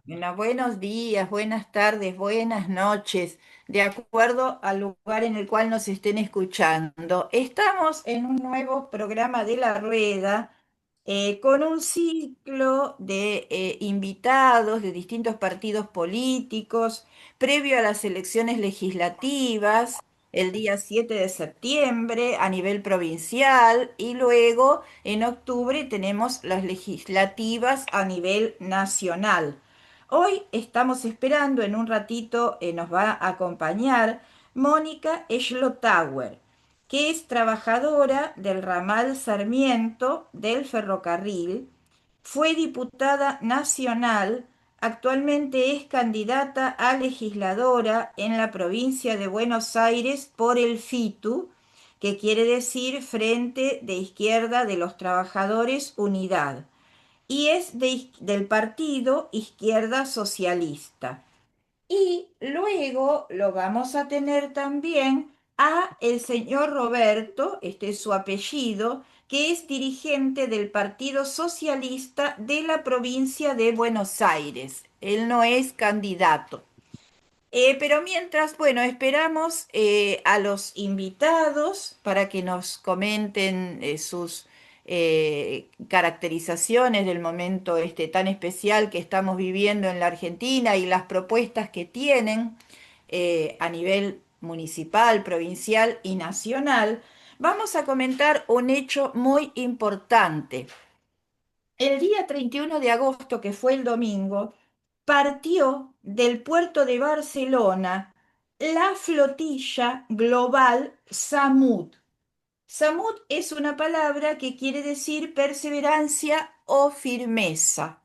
Bueno, buenos días, buenas tardes, buenas noches, de acuerdo al lugar en el cual nos estén escuchando. Estamos en un nuevo programa de La Rueda con un ciclo de invitados de distintos partidos políticos previo a las elecciones legislativas el día 7 de septiembre a nivel provincial y luego en octubre tenemos las legislativas a nivel nacional. Hoy estamos esperando, en un ratito nos va a acompañar Mónica Schlotauer, que es trabajadora del ramal Sarmiento del ferrocarril, fue diputada nacional, actualmente es candidata a legisladora en la provincia de Buenos Aires por el FITU, que quiere decir Frente de Izquierda de los Trabajadores Unidad y es del partido Izquierda Socialista. Y luego lo vamos a tener también a el señor Roberto, este es su apellido, que es dirigente del Partido Socialista de la provincia de Buenos Aires. Él no es candidato. Pero mientras, bueno, esperamos a los invitados para que nos comenten sus caracterizaciones del momento este tan especial que estamos viviendo en la Argentina y las propuestas que tienen a nivel municipal, provincial y nacional. Vamos a comentar un hecho muy importante. El día 31 de agosto, que fue el domingo, partió del puerto de Barcelona la flotilla global Samud. Samud es una palabra que quiere decir perseverancia o firmeza.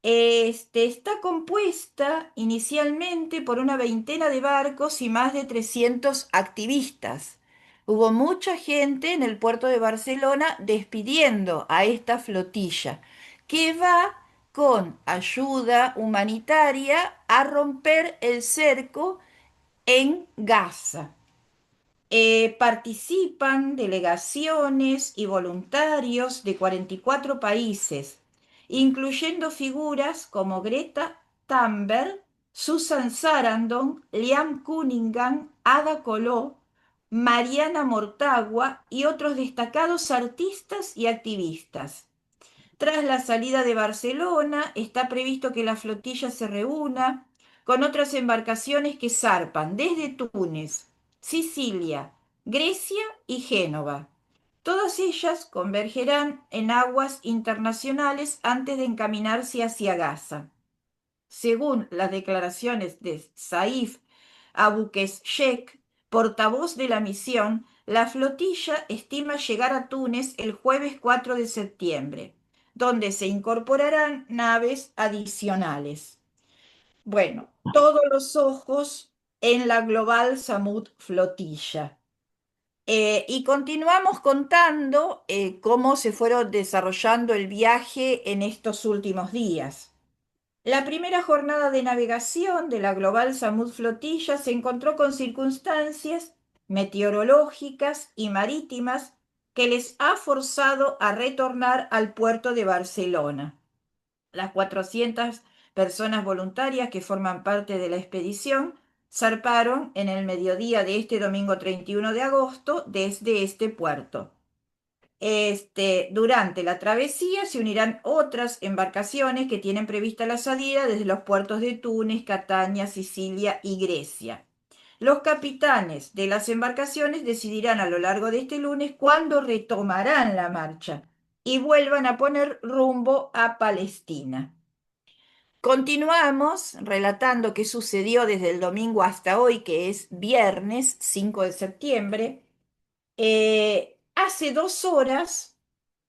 Está compuesta inicialmente por una veintena de barcos y más de 300 activistas. Hubo mucha gente en el puerto de Barcelona despidiendo a esta flotilla, que va con ayuda humanitaria a romper el cerco en Gaza. Participan delegaciones y voluntarios de 44 países, incluyendo figuras como Greta Thunberg, Susan Sarandon, Liam Cunningham, Ada Colau, Mariana Mortagua y otros destacados artistas y activistas. Tras la salida de Barcelona, está previsto que la flotilla se reúna con otras embarcaciones que zarpan desde Túnez, Sicilia, Grecia y Génova. Todas ellas convergerán en aguas internacionales antes de encaminarse hacia Gaza. Según las declaraciones de Saif Abuqesh, portavoz de la misión, la flotilla estima llegar a Túnez el jueves 4 de septiembre, donde se incorporarán naves adicionales. Bueno, todos los ojos en la Global Samud Flotilla. Y continuamos contando cómo se fueron desarrollando el viaje en estos últimos días. La primera jornada de navegación de la Global Samud Flotilla se encontró con circunstancias meteorológicas y marítimas que les ha forzado a retornar al puerto de Barcelona. Las 400 personas voluntarias que forman parte de la expedición zarparon en el mediodía de este domingo 31 de agosto desde este puerto. Durante la travesía se unirán otras embarcaciones que tienen prevista la salida desde los puertos de Túnez, Catania, Sicilia y Grecia. Los capitanes de las embarcaciones decidirán a lo largo de este lunes cuándo retomarán la marcha y vuelvan a poner rumbo a Palestina. Continuamos relatando qué sucedió desde el domingo hasta hoy, que es viernes 5 de septiembre. Hace 2 horas,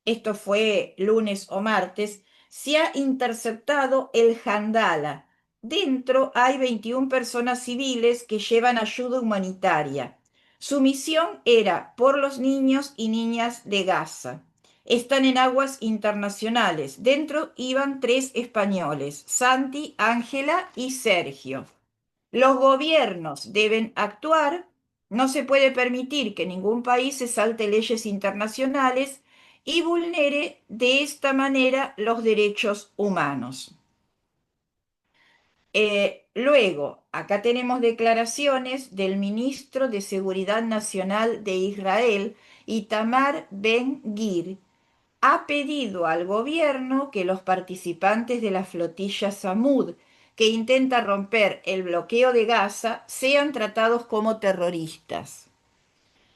esto fue lunes o martes, se ha interceptado el Jandala. Dentro hay 21 personas civiles que llevan ayuda humanitaria. Su misión era por los niños y niñas de Gaza. Están en aguas internacionales. Dentro iban 3 españoles, Santi, Ángela y Sergio. Los gobiernos deben actuar, no se puede permitir que ningún país se salte leyes internacionales y vulnere de esta manera los derechos humanos. Luego, acá tenemos declaraciones del ministro de Seguridad Nacional de Israel, Itamar Ben-Gvir. Ha pedido al gobierno que los participantes de la flotilla Samud, que intenta romper el bloqueo de Gaza, sean tratados como terroristas.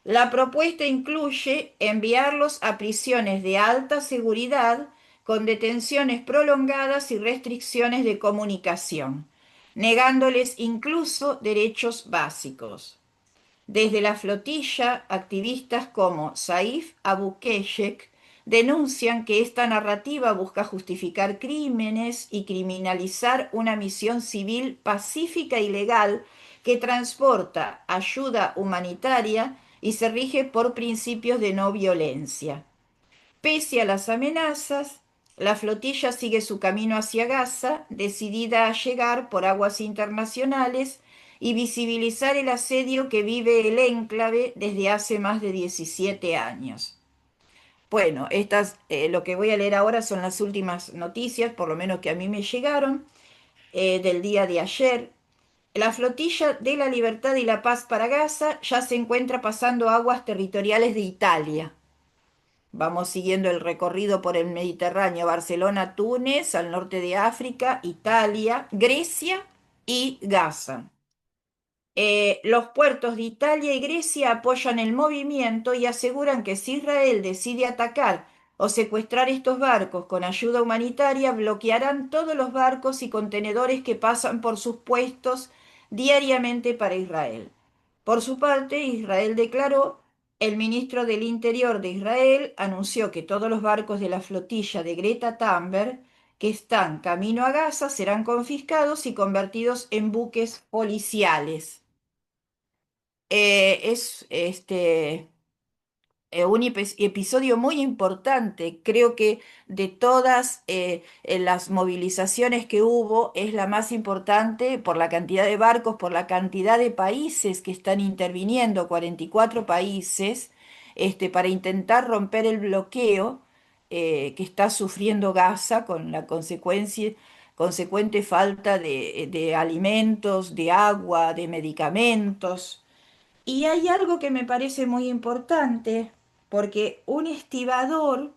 La propuesta incluye enviarlos a prisiones de alta seguridad con detenciones prolongadas y restricciones de comunicación, negándoles incluso derechos básicos. Desde la flotilla, activistas como Saif Abu Keshek denuncian que esta narrativa busca justificar crímenes y criminalizar una misión civil pacífica y legal que transporta ayuda humanitaria y se rige por principios de no violencia. Pese a las amenazas, la flotilla sigue su camino hacia Gaza, decidida a llegar por aguas internacionales y visibilizar el asedio que vive el enclave desde hace más de 17 años. Bueno, lo que voy a leer ahora son las últimas noticias, por lo menos que a mí me llegaron, del día de ayer. La flotilla de la Libertad y la Paz para Gaza ya se encuentra pasando aguas territoriales de Italia. Vamos siguiendo el recorrido por el Mediterráneo, Barcelona, Túnez, al norte de África, Italia, Grecia y Gaza. Los puertos de Italia y Grecia apoyan el movimiento y aseguran que si Israel decide atacar o secuestrar estos barcos con ayuda humanitaria, bloquearán todos los barcos y contenedores que pasan por sus puestos diariamente para Israel. Por su parte, Israel declaró, el ministro del Interior de Israel anunció que todos los barcos de la flotilla de Greta Thunberg que están camino a Gaza serán confiscados y convertidos en buques policiales. Es un episodio muy importante. Creo que de todas las movilizaciones que hubo, es la más importante por la cantidad de barcos, por la cantidad de países que están interviniendo, 44 países, para intentar romper el bloqueo que está sufriendo Gaza con la consecuente falta de alimentos, de agua, de medicamentos. Y hay algo que me parece muy importante, porque un estibador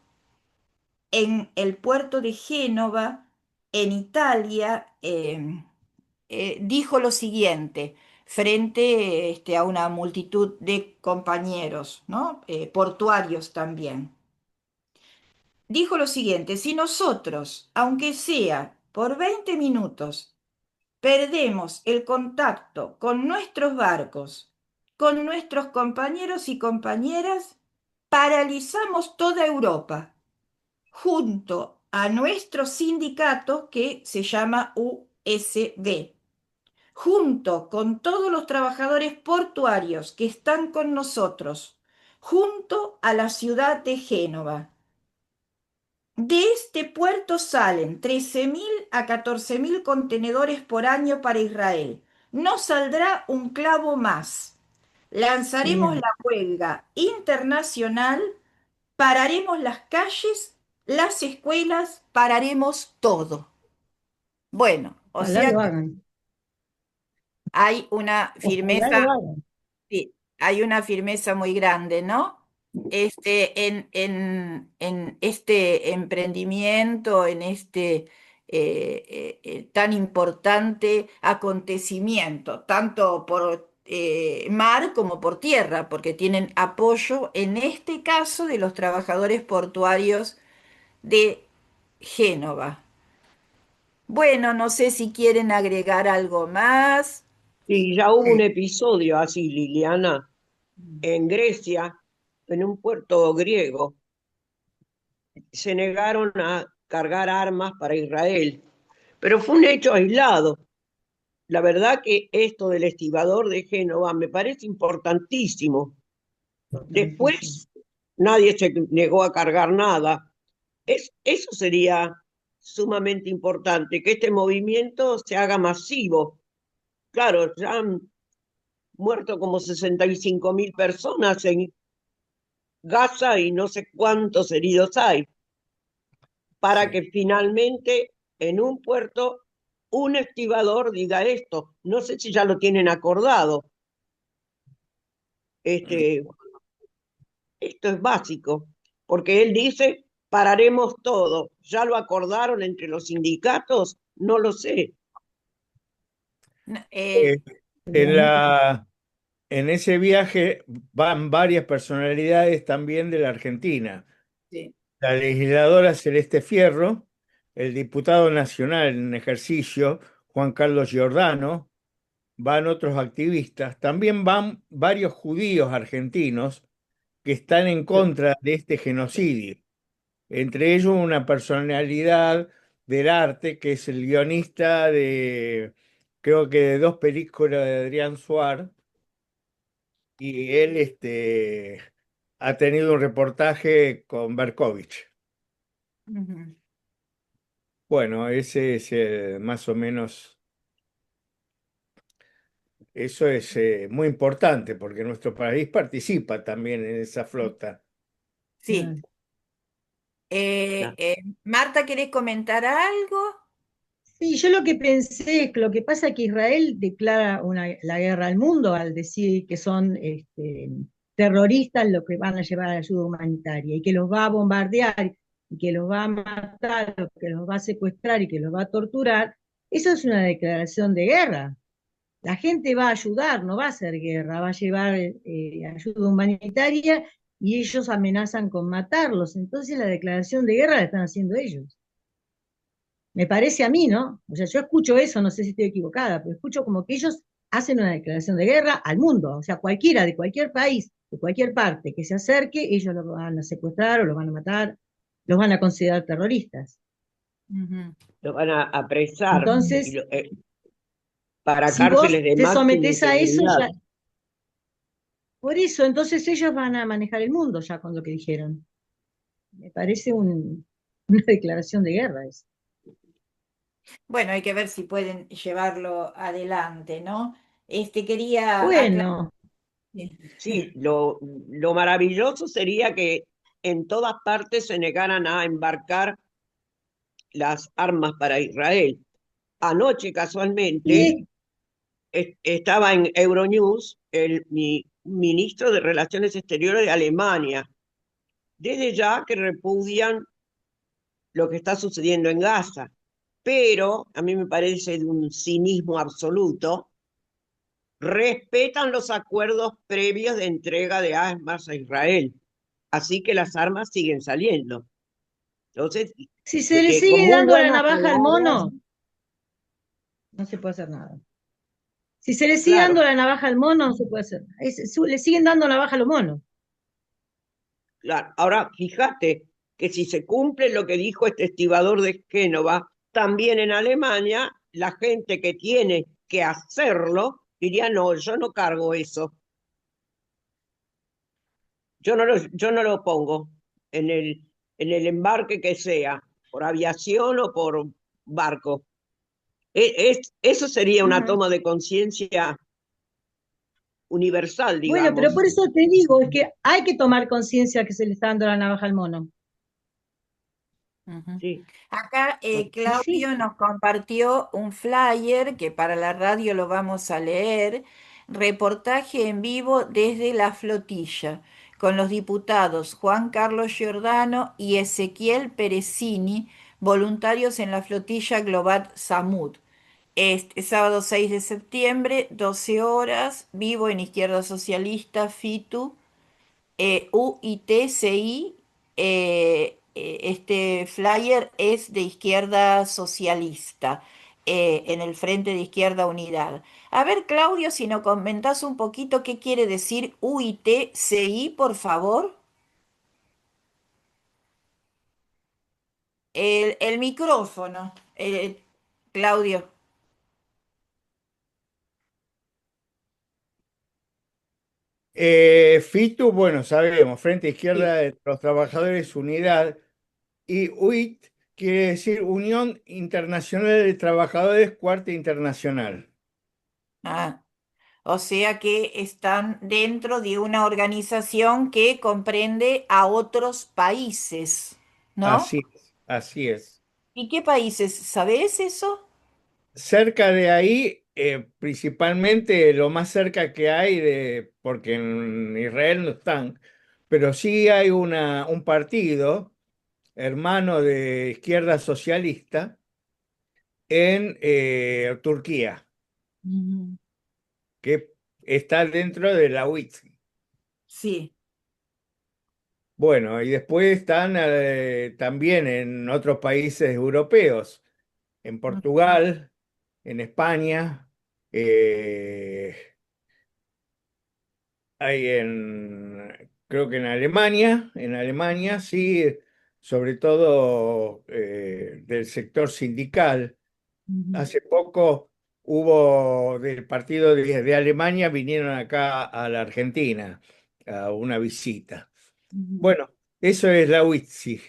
en el puerto de Génova, en Italia, dijo lo siguiente frente a una multitud de compañeros, ¿no? Portuarios también. Dijo lo siguiente, si nosotros, aunque sea por 20 minutos, perdemos el contacto con nuestros barcos, con nuestros compañeros y compañeras, paralizamos toda Europa, junto a nuestro sindicato que se llama USB, junto con todos los trabajadores portuarios que están con nosotros, junto a la ciudad de Génova. De este puerto salen 13.000 a 14.000 contenedores por año para Israel. No saldrá un clavo más. Lanzaremos Bien. la huelga internacional, pararemos las calles, las escuelas, pararemos todo. Bueno, o Ojalá sea lo que hagan. hay una Ojalá firmeza. lo hagan. Sí, hay una firmeza muy grande, ¿no? En este emprendimiento, en este tan importante acontecimiento, tanto por mar como por tierra, porque tienen apoyo, en este caso, de los trabajadores portuarios de Génova. Bueno, no sé si quieren agregar algo más. Sí, ya hubo un Sí. episodio así, Liliana, en Grecia, en un puerto griego, se negaron a cargar armas para Israel, pero fue un hecho aislado. La verdad que esto del estibador de Génova me parece importantísimo. Importantísimo. Después nadie se negó a cargar nada. Eso sería sumamente importante, que este movimiento se haga masivo. Claro, ya han muerto como 65.000 personas en Gaza y no sé cuántos heridos hay, para Sí. que finalmente en un puerto un estibador diga esto. No sé si ya lo tienen acordado. Esto es básico, porque él dice, pararemos todo. ¿Ya lo acordaron entre los sindicatos? No lo sé. No, Eh, en en ese viaje van varias personalidades también de la Argentina. sí. La legisladora Celeste Fierro, el diputado nacional en ejercicio, Juan Carlos Giordano, van otros activistas, también van varios judíos argentinos que están en contra de este genocidio, entre ellos una personalidad del arte que es el guionista de, creo que de dos películas de Adrián Suar, y él ha tenido un reportaje con Berkovich. Ujú. Bueno, ese es más o menos, eso es muy importante porque nuestro país participa también en esa flota. Sí. Mm. Marta, ¿querés comentar algo? Sí, yo lo que pensé, lo que pasa es que Israel declara la guerra al mundo al decir que son terroristas los que van a llevar ayuda humanitaria y que los va a bombardear y que los va a matar, o que los va a secuestrar y que los va a torturar. Eso es una declaración de guerra. La gente va a ayudar, no va a hacer guerra, va a llevar ayuda humanitaria y ellos amenazan con matarlos. Entonces la declaración de guerra la están haciendo ellos. Me parece a mí, ¿no? O sea, yo escucho eso, no sé si estoy equivocada, pero escucho como que ellos hacen una declaración de guerra al mundo. O sea, cualquiera de cualquier país, de cualquier parte que se acerque, ellos los van a secuestrar o los van a matar, los van a considerar terroristas. Ujú. Lo van a apresar Entonces, para si vos cárceles de te máxima sometés a eso, seguridad. ya, por eso, entonces ellos van a manejar el mundo ya con lo que dijeron. Me parece una declaración de guerra eso. Bueno, hay que ver si pueden llevarlo adelante, ¿no? Quería aclarar. Bueno, Sí, lo maravilloso sería que en todas partes se negaran a embarcar las armas para Israel. Anoche, casualmente, y estaba en Euronews mi ministro de Relaciones Exteriores de Alemania, desde ya que repudian lo que está sucediendo en Gaza. Pero a mí me parece de un cinismo absoluto, respetan los acuerdos previos de entrega de armas a Israel. Así que las armas siguen saliendo. Entonces, si se le que con sigue muy dando la buenas navaja al palabras, mono, no se puede hacer nada. Si se le sigue dando claro, la navaja al mono, no se puede hacer nada. Le siguen dando navaja a los monos. claro. Ahora, fíjate que si se cumple lo que dijo este estibador de Génova, también en Alemania, la gente que tiene que hacerlo diría, no, yo no cargo eso, yo no lo pongo en el embarque que sea, por aviación o por barco. Eso sería una Ujú. toma de conciencia universal, Bueno, pero digamos. por eso te digo, es que hay que tomar conciencia que se le está dando la navaja al mono. Ujú. Sí, Acá Y sí, Claudio nos compartió un flyer que para la radio lo vamos a leer, reportaje en vivo desde la flotilla, con los diputados Juan Carlos Giordano y Ezequiel Perecini, voluntarios en la flotilla Global Samud. Este sábado 6 de septiembre, 12 horas, vivo en Izquierda Socialista, FITU, UITCI. Este flyer es de Izquierda Socialista, en el Frente de Izquierda Unidad. A ver, Claudio, si nos comentás un poquito qué quiere decir UITCI, por favor. El micrófono, Claudio. FITU, bueno, sabemos, Frente Sí. Izquierda de los Trabajadores Unidad, y UIT quiere decir Unión Internacional de Trabajadores Cuarta Internacional. Ah, o sea que están dentro de una organización que comprende a otros países, ¿no? Así es, así es. ¿Y qué países? ¿Sabés eso? cerca de ahí, principalmente lo más cerca que hay porque en Israel no están, pero sí hay un partido hermano de izquierda socialista en Turquía, Ujú. que está dentro de la UIT. Sí. Bueno, y después están también en otros países europeos, en Portugal, en España, eh, hay creo que en Alemania sí, sobre todo del sector sindical. Ujú, Hace poco hubo del partido de Alemania, vinieron acá a la Argentina a una visita. ujú. Bueno, eso es la UITSI.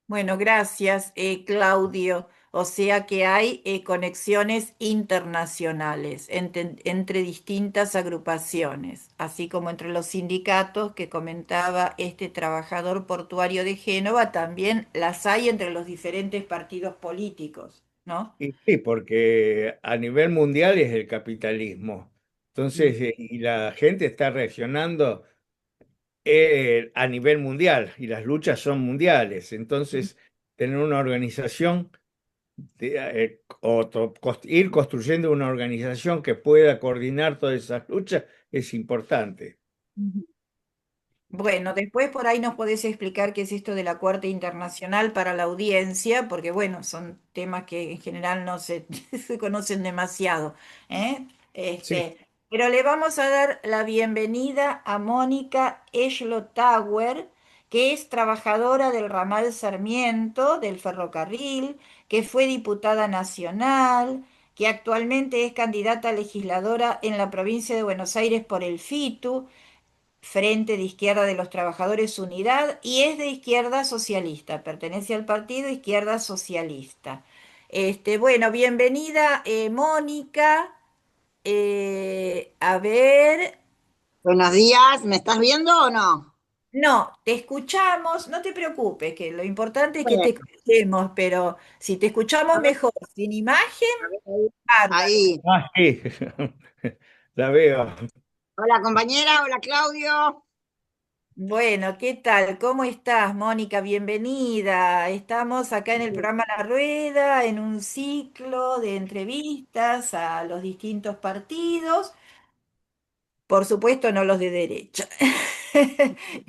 Bueno, gracias, Claudio. O sea que hay conexiones internacionales entre distintas agrupaciones, así como entre los sindicatos que comentaba este trabajador portuario de Génova, también las hay entre los diferentes partidos políticos, ¿no? Y sí, porque a nivel mundial es el capitalismo. Mm, Entonces, y la gente está reaccionando a nivel mundial y las luchas son mundiales. Entonces, tener una organización ir construyendo una organización que pueda coordinar todas esas luchas es importante. ujú. Bueno, después por ahí nos podés explicar qué es esto de la Cuarta Internacional para la audiencia, porque bueno, son temas que en general no se, se conocen demasiado, ¿eh? Sí, Pero le vamos a dar la bienvenida a Mónica Tower, que es trabajadora del ramal Sarmiento del ferrocarril, que fue diputada nacional, que actualmente es candidata a legisladora en la provincia de Buenos Aires por el FITU. Frente de Izquierda de los Trabajadores Unidad, y es de izquierda socialista, pertenece al partido Izquierda Socialista. Bueno, bienvenida, Mónica. A ver, Buenos días, ¿me estás viendo o no? no, te escuchamos, no te preocupes, que lo importante es que te Bueno, escuchemos, pero si te escuchamos a ver, mejor, sin imagen, a ver, ahí. bárbaro. Ahí. sí, la veo. Hola compañera, hola Claudio. Bueno, ¿qué tal? ¿Cómo estás, Mónica? Bienvenida. Estamos acá en el programa La Rueda, en un ciclo de entrevistas a los distintos partidos, por supuesto no los de derecha.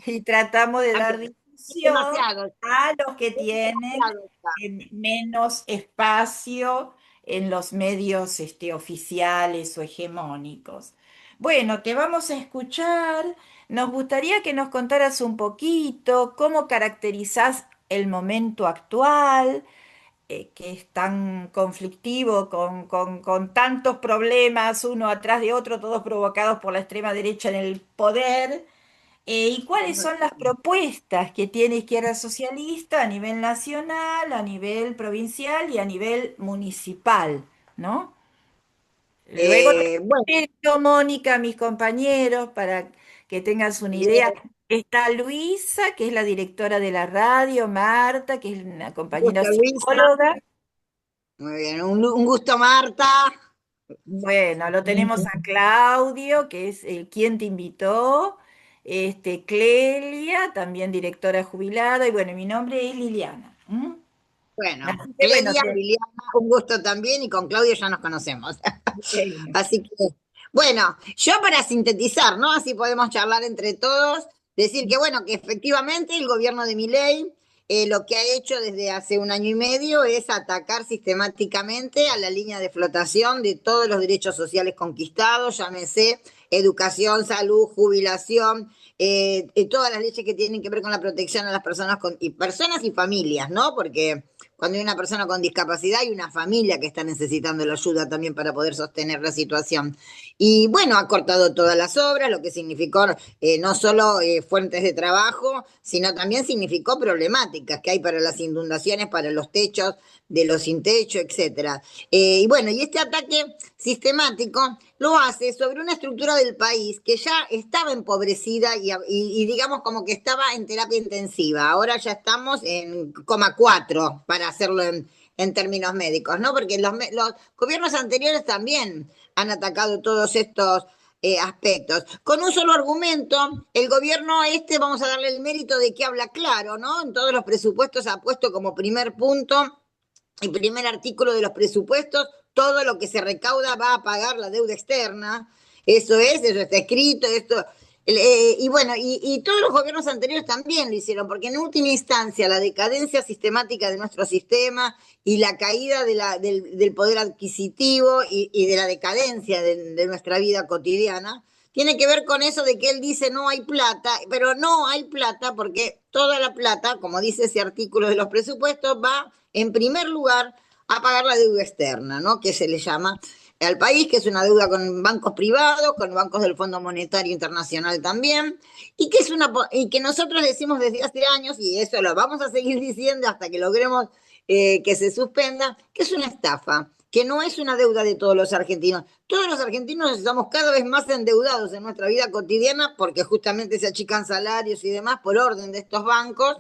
Y tratamos de dar Es difusión demasiado, a los que es tienen demasiado ya. menos espacio en los medios oficiales o hegemónicos. Bueno, te vamos a escuchar. Nos gustaría que nos contaras un poquito cómo caracterizás el momento actual, que es tan conflictivo, con tantos problemas uno atrás de otro, todos provocados por la extrema derecha en el poder. ¿Y cuáles son las propuestas que tiene Izquierda Socialista a nivel nacional, a nivel provincial y a nivel municipal, ¿no? Luego te Bueno, presento, Mónica, a mis compañeros para que tengas una bien, idea. Está Luisa, que es la directora de la radio, Marta, que es una un compañera gusto Luisa, psicóloga. muy bien, un gusto Marta. Bueno, lo tenemos a Claudio, que es quien te invitó, Clelia, también directora jubilada, y bueno, mi nombre es Liliana. ¿M? Bueno, Así que bueno, Clelia, Liliana, un gusto también y con Claudio ya nos conocemos. bueno. Así que, bueno, yo para sintetizar, ¿no? Así podemos charlar entre todos, decir que, bueno, que efectivamente el gobierno de Milei lo que ha hecho desde hace un año y medio es atacar sistemáticamente a la línea de flotación de todos los derechos sociales conquistados, llámese educación, salud, jubilación, todas las leyes que tienen que ver con la protección a las personas personas y familias, ¿no? Porque cuando hay una persona con discapacidad hay una familia que está necesitando la ayuda también para poder sostener la situación. Y bueno, ha cortado todas las obras, lo que significó no solo fuentes de trabajo, sino también significó problemáticas que hay para las inundaciones, para los techos de los sin techo, etcétera. Y bueno, y este ataque sistemático lo hace sobre una estructura del país que ya estaba empobrecida y digamos como que estaba en terapia intensiva. Ahora ya estamos en coma 4 para hacerlo en términos médicos, ¿no? Porque los gobiernos anteriores también han atacado todos estos aspectos. Con un solo argumento, el gobierno vamos a darle el mérito de que habla claro, ¿no? En todos los presupuestos ha puesto como primer punto, el primer artículo de los presupuestos, todo lo que se recauda va a pagar la deuda externa. Eso está escrito, y bueno, y todos los gobiernos anteriores también lo hicieron, porque en última instancia la decadencia sistemática de nuestro sistema y la caída del poder adquisitivo y de la decadencia de nuestra vida cotidiana tiene que ver con eso de que él dice no hay plata, pero no hay plata porque toda la plata, como dice ese artículo de los presupuestos, va en primer lugar a pagar la deuda externa, ¿no? Que se le llama al país, que es una deuda con bancos privados, con bancos del Fondo Monetario Internacional también, y que nosotros decimos desde hace años, y eso lo vamos a seguir diciendo hasta que logremos que se suspenda, que es una estafa, que no es una deuda de todos los argentinos. Todos los argentinos estamos cada vez más endeudados en nuestra vida cotidiana porque justamente se achican salarios y demás por orden de estos bancos,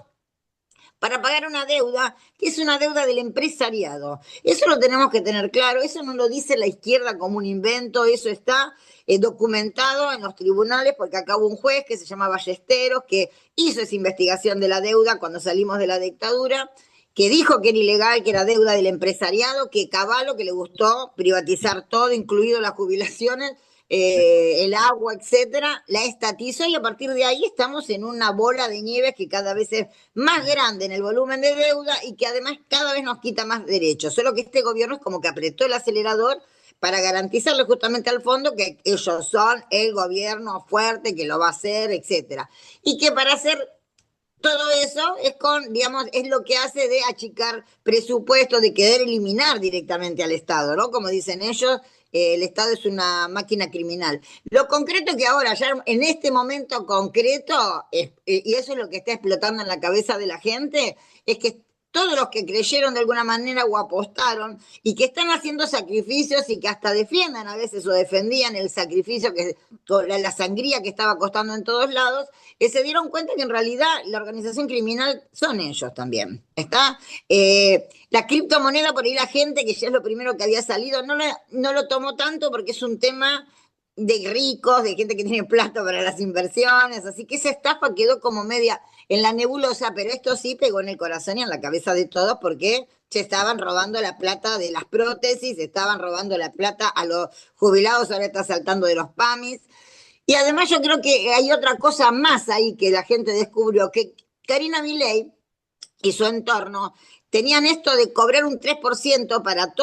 para pagar una deuda que es una deuda del empresariado. Eso lo tenemos que tener claro, eso no lo dice la izquierda como un invento, eso está documentado en los tribunales, porque acá hubo un juez que se llama Ballesteros, que hizo esa investigación de la deuda cuando salimos de la dictadura, que dijo que era ilegal, que era deuda del empresariado, que Cavallo, que le gustó privatizar todo, incluido las jubilaciones, el agua, etcétera, la estatizó y a partir de ahí estamos en una bola de nieve que cada vez es más grande en el volumen de deuda y que además cada vez nos quita más derechos. Solo que este gobierno es como que apretó el acelerador para garantizarle justamente al fondo que ellos son el gobierno fuerte que lo va a hacer, etcétera. Y que para hacer todo eso es lo que hace de achicar presupuestos, de querer eliminar directamente al Estado, ¿no? Como dicen ellos, el Estado es una máquina criminal. Lo concreto que ahora, ya en este momento concreto, y eso es lo que está explotando en la cabeza de la gente, es que todos los que creyeron de alguna manera o apostaron y que están haciendo sacrificios y que hasta defiendan a veces o defendían el sacrificio, la sangría que estaba costando en todos lados, se dieron cuenta que en realidad la organización criminal son ellos también. ¿Está? La criptomoneda, por ahí la gente, que ya es lo primero que había salido, no lo tomó tanto porque es un tema de ricos, de gente que tiene plata para las inversiones, así que esa estafa quedó como media en la nebulosa, pero esto sí pegó en el corazón y en la cabeza de todos porque se estaban robando la plata de las prótesis, se estaban robando la plata a los jubilados, ahora está saltando de los PAMIs. Y además yo creo que hay otra cosa más ahí que la gente descubrió, que Karina Milei y su entorno tenían esto de cobrar un 3% para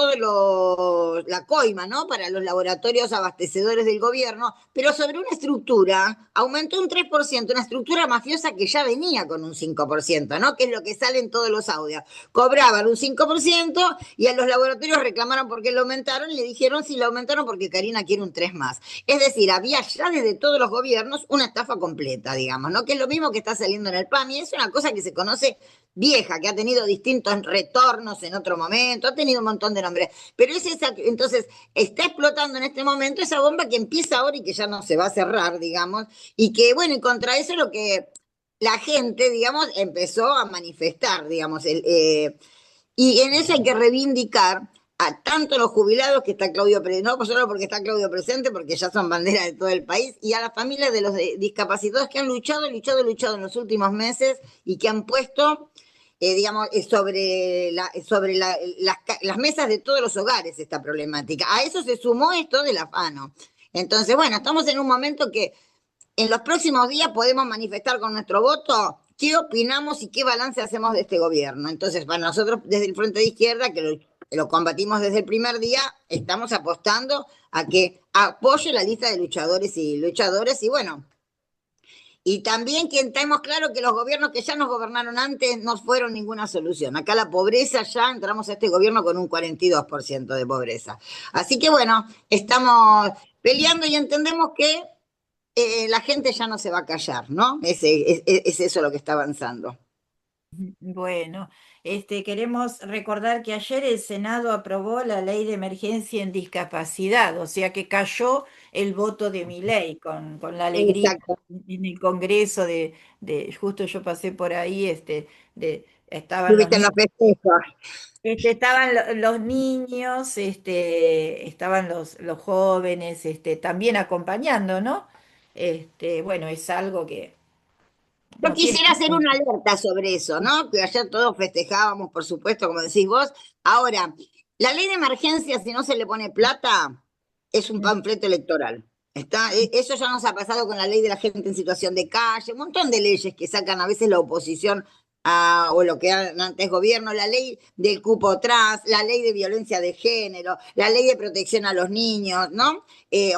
la coima, ¿no? Para los laboratorios abastecedores del gobierno, pero sobre una estructura, aumentó un 3%, una estructura mafiosa que ya venía con un 5%, ¿no? Que es lo que sale en todos los audios. Cobraban un 5% y a los laboratorios reclamaron por qué lo aumentaron y le dijeron si lo aumentaron porque Karina quiere un 3 más. Es decir, había ya desde todos los gobiernos una estafa completa, digamos, ¿no? Que es lo mismo que está saliendo en el PAM y es una cosa que se conoce vieja, que ha tenido distintos retornos en otro momento, ha tenido un montón de nombres, pero entonces está explotando en este momento esa bomba que empieza ahora y que ya no se va a cerrar, digamos, y que, bueno, y contra eso es lo que la gente, digamos, empezó a manifestar, digamos, y en eso hay que reivindicar a tanto los jubilados que está Claudio presente, no solo porque está Claudio presente, porque ya son bandera de todo el país, y a las familias de los discapacitados que han luchado en los últimos meses y que han puesto digamos, sobre las mesas de todos los hogares esta problemática. A eso se sumó esto del afano. Entonces, bueno, estamos en un momento que en los próximos días podemos manifestar con nuestro voto qué opinamos y qué balance hacemos de este gobierno. Entonces, para nosotros, desde el Frente de Izquierda, que lo combatimos desde el primer día, estamos apostando a que apoye la lista de luchadores y bueno, y también que tenemos claro que los gobiernos que ya nos gobernaron antes no fueron ninguna solución. Acá la pobreza, ya entramos a este gobierno con un 42% de pobreza. Así que bueno, estamos peleando y entendemos que la gente ya no se va a callar, ¿no? Es eso lo que está avanzando. Bueno, queremos recordar que ayer el Senado aprobó la ley de emergencia en discapacidad, o sea que cayó el voto de Milei con la alegría Exacto. en el Congreso justo yo pasé por ahí, estaban los Estuviste en los festejos. estaban los niños, estaban los jóvenes, también acompañando, ¿no? Bueno, es algo que Yo nos tiene quisiera hacer una alerta sobre eso, ¿no? Que ayer todos festejábamos, por supuesto, como decís vos. Ahora, la ley de emergencia, si no se le pone plata, es un panfleto electoral. Eso ya nos ha pasado con la ley de la gente en situación de calle, un montón de leyes que sacan a veces la oposición o lo que antes gobierno, la ley del cupo trans, la ley de violencia de género, la ley de protección a los niños, ¿no?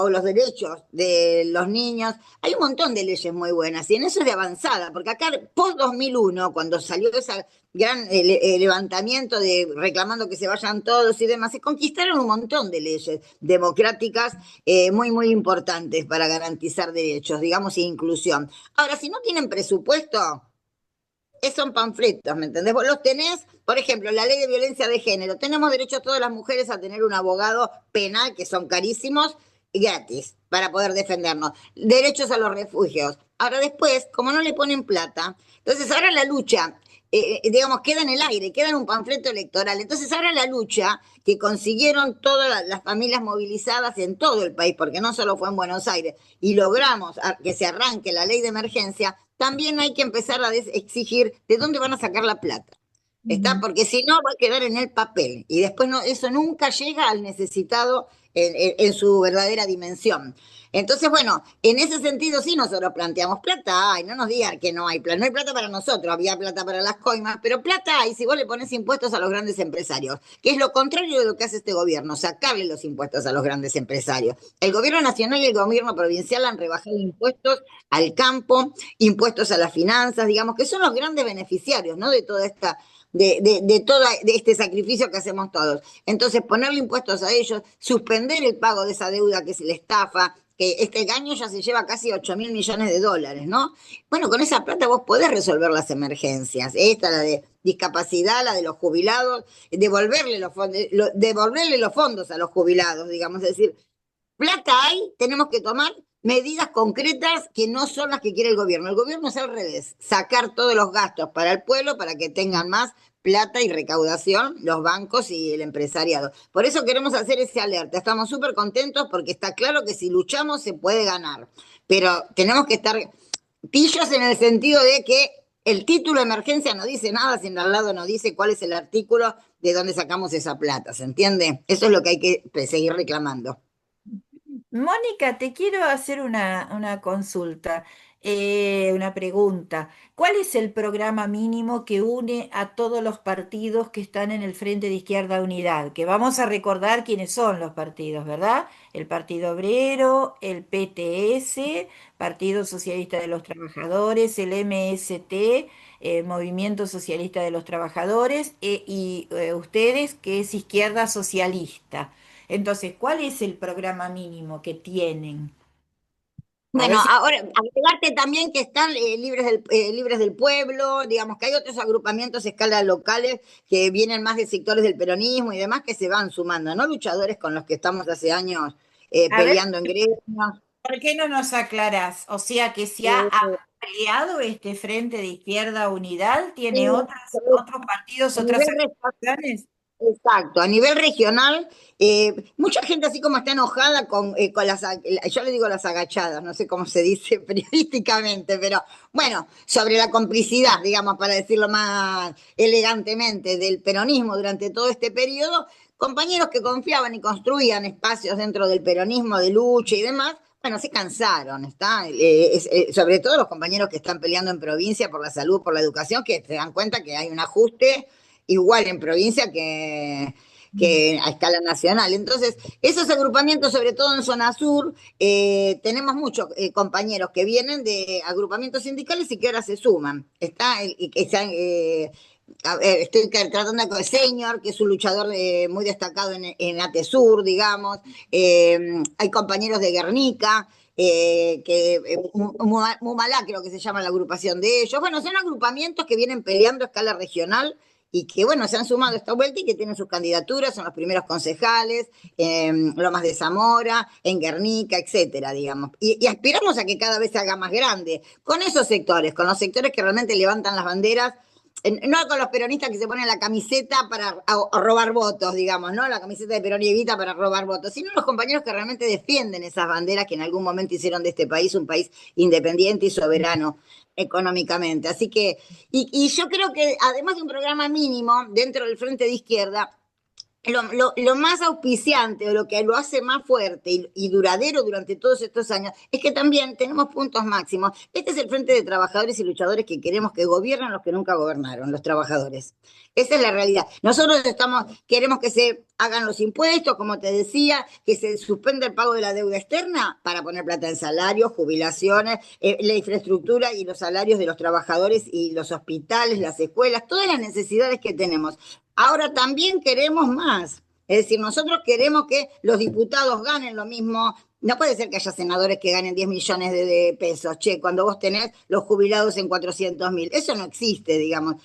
O los derechos de los niños. Hay un montón de leyes muy buenas y en eso es de avanzada, porque acá post 2001, cuando salió ese gran levantamiento de reclamando que se vayan todos y demás, se conquistaron un montón de leyes democráticas muy, muy importantes para garantizar derechos, digamos, e inclusión. Ahora, si no tienen presupuesto, son panfletos, ¿me entendés? Vos los tenés, por ejemplo, la ley de violencia de género. Tenemos derecho todas las mujeres a tener un abogado penal, que son carísimos, y gratis, para poder defendernos. Derechos a los refugios. Ahora después, como no le ponen plata, entonces ahora la lucha, digamos, queda en el aire, queda en un panfleto electoral. Entonces ahora la lucha que consiguieron todas las familias movilizadas en todo el país, porque no solo fue en Buenos Aires, y logramos que se arranque la ley de emergencia, también hay que empezar a exigir de dónde van a sacar la plata. ¿Está? Porque si no va a quedar en el papel y después no, eso nunca llega al necesitado en su verdadera dimensión. Entonces, bueno, en ese sentido sí nosotros planteamos plata, ay, no nos digan que no hay plata, no hay plata para nosotros, había plata para las coimas, pero plata hay si vos le pones impuestos a los grandes empresarios, que es lo contrario de lo que hace este gobierno, sacarle los impuestos a los grandes empresarios. El gobierno nacional y el gobierno provincial han rebajado impuestos al campo, impuestos a las finanzas, digamos, que son los grandes beneficiarios, ¿no? De toda esta de este sacrificio que hacemos todos. Entonces, ponerle impuestos a ellos, suspender el pago de esa deuda que es la estafa, que este año ya se lleva casi 8.000 millones de dólares, ¿no? Bueno, con esa plata vos podés resolver las emergencias. Esta, la de discapacidad, la de los jubilados, devolverle los fondos a los jubilados, digamos, es decir, plata hay, tenemos que tomar medidas concretas que no son las que quiere el gobierno. El gobierno es al revés, sacar todos los gastos para el pueblo para que tengan más plata y recaudación los bancos y el empresariado. Por eso queremos hacer ese alerta. Estamos súper contentos porque está claro que si luchamos se puede ganar, pero tenemos que estar pillos en el sentido de que el título de emergencia no dice nada, si al lado no dice cuál es el artículo de dónde sacamos esa plata, ¿se entiende? Eso es lo que hay que seguir reclamando. Mónica, te quiero hacer una consulta, una pregunta. ¿Cuál es el programa mínimo que une a todos los partidos que están en el Frente de Izquierda Unidad? Que vamos a recordar quiénes son los partidos, ¿verdad? El Partido Obrero, el PTS, Partido Socialista de los Trabajadores, el MST, el Movimiento Socialista de los Trabajadores, y ustedes, que es Izquierda Socialista. Entonces, ¿cuál es el programa mínimo que tienen? A ver Bueno, si... ahora agregarte también que están libres del pueblo, digamos que hay otros agrupamientos a escala locales que vienen más de sectores del peronismo y demás que se van sumando, ¿no? Luchadores con los que estamos hace años A ver, peleando en gremios. ¿por qué no nos aclarás? O sea, que se ha Eh, ampliado este Frente de Izquierda Unidad, tiene sí, otros partidos, a otras nivel agrupaciones. exacto, a nivel regional, mucha gente así como está enojada con yo le digo las agachadas, no sé cómo se dice periodísticamente, pero bueno, sobre la complicidad, digamos, para decirlo más elegantemente, del peronismo durante todo este periodo, compañeros que confiaban y construían espacios dentro del peronismo de lucha y demás, bueno, se cansaron, ¿está? Sobre todo los compañeros que están peleando en provincia por la salud, por la educación, que se dan cuenta que hay un ajuste igual en provincia que a escala nacional. Entonces, esos agrupamientos, sobre todo en zona sur, tenemos muchos compañeros que vienen de agrupamientos sindicales y que ahora se suman. Estoy tratando con el señor, que es un luchador muy destacado en ATESUR, digamos. Hay compañeros de Guernica, Mumalá creo que se llama la agrupación de ellos. Bueno, son agrupamientos que vienen peleando a escala regional y que, bueno, se han sumado a esta vuelta y que tienen sus candidaturas, son los primeros concejales, Lomas de Zamora, en Guernica, etcétera, digamos. Y aspiramos a que cada vez se haga más grande, con esos sectores, con los sectores que realmente levantan las banderas no con los peronistas que se ponen la camiseta para a robar votos, digamos, ¿no? La camiseta de Perón y Evita para robar votos, sino los compañeros que realmente defienden esas banderas que en algún momento hicieron de este país un país independiente y soberano económicamente. Así que, y yo creo que además de un programa mínimo dentro del Frente de Izquierda, lo más auspiciante o lo que lo hace más fuerte y duradero durante todos estos años es que también tenemos puntos máximos. Este es el Frente de Trabajadores y Luchadores que queremos que gobiernen los que nunca gobernaron, los trabajadores. Esa es la realidad. Nosotros queremos que se hagan los impuestos, como te decía, que se suspenda el pago de la deuda externa para poner plata en salarios, jubilaciones, la infraestructura y los salarios de los trabajadores y los hospitales, las escuelas, todas las necesidades que tenemos. Ahora también queremos más. Es decir, nosotros queremos que los diputados ganen lo mismo. No puede ser que haya senadores que ganen 10 millones de pesos, che, cuando vos tenés los jubilados en 400.000. Eso no existe, digamos.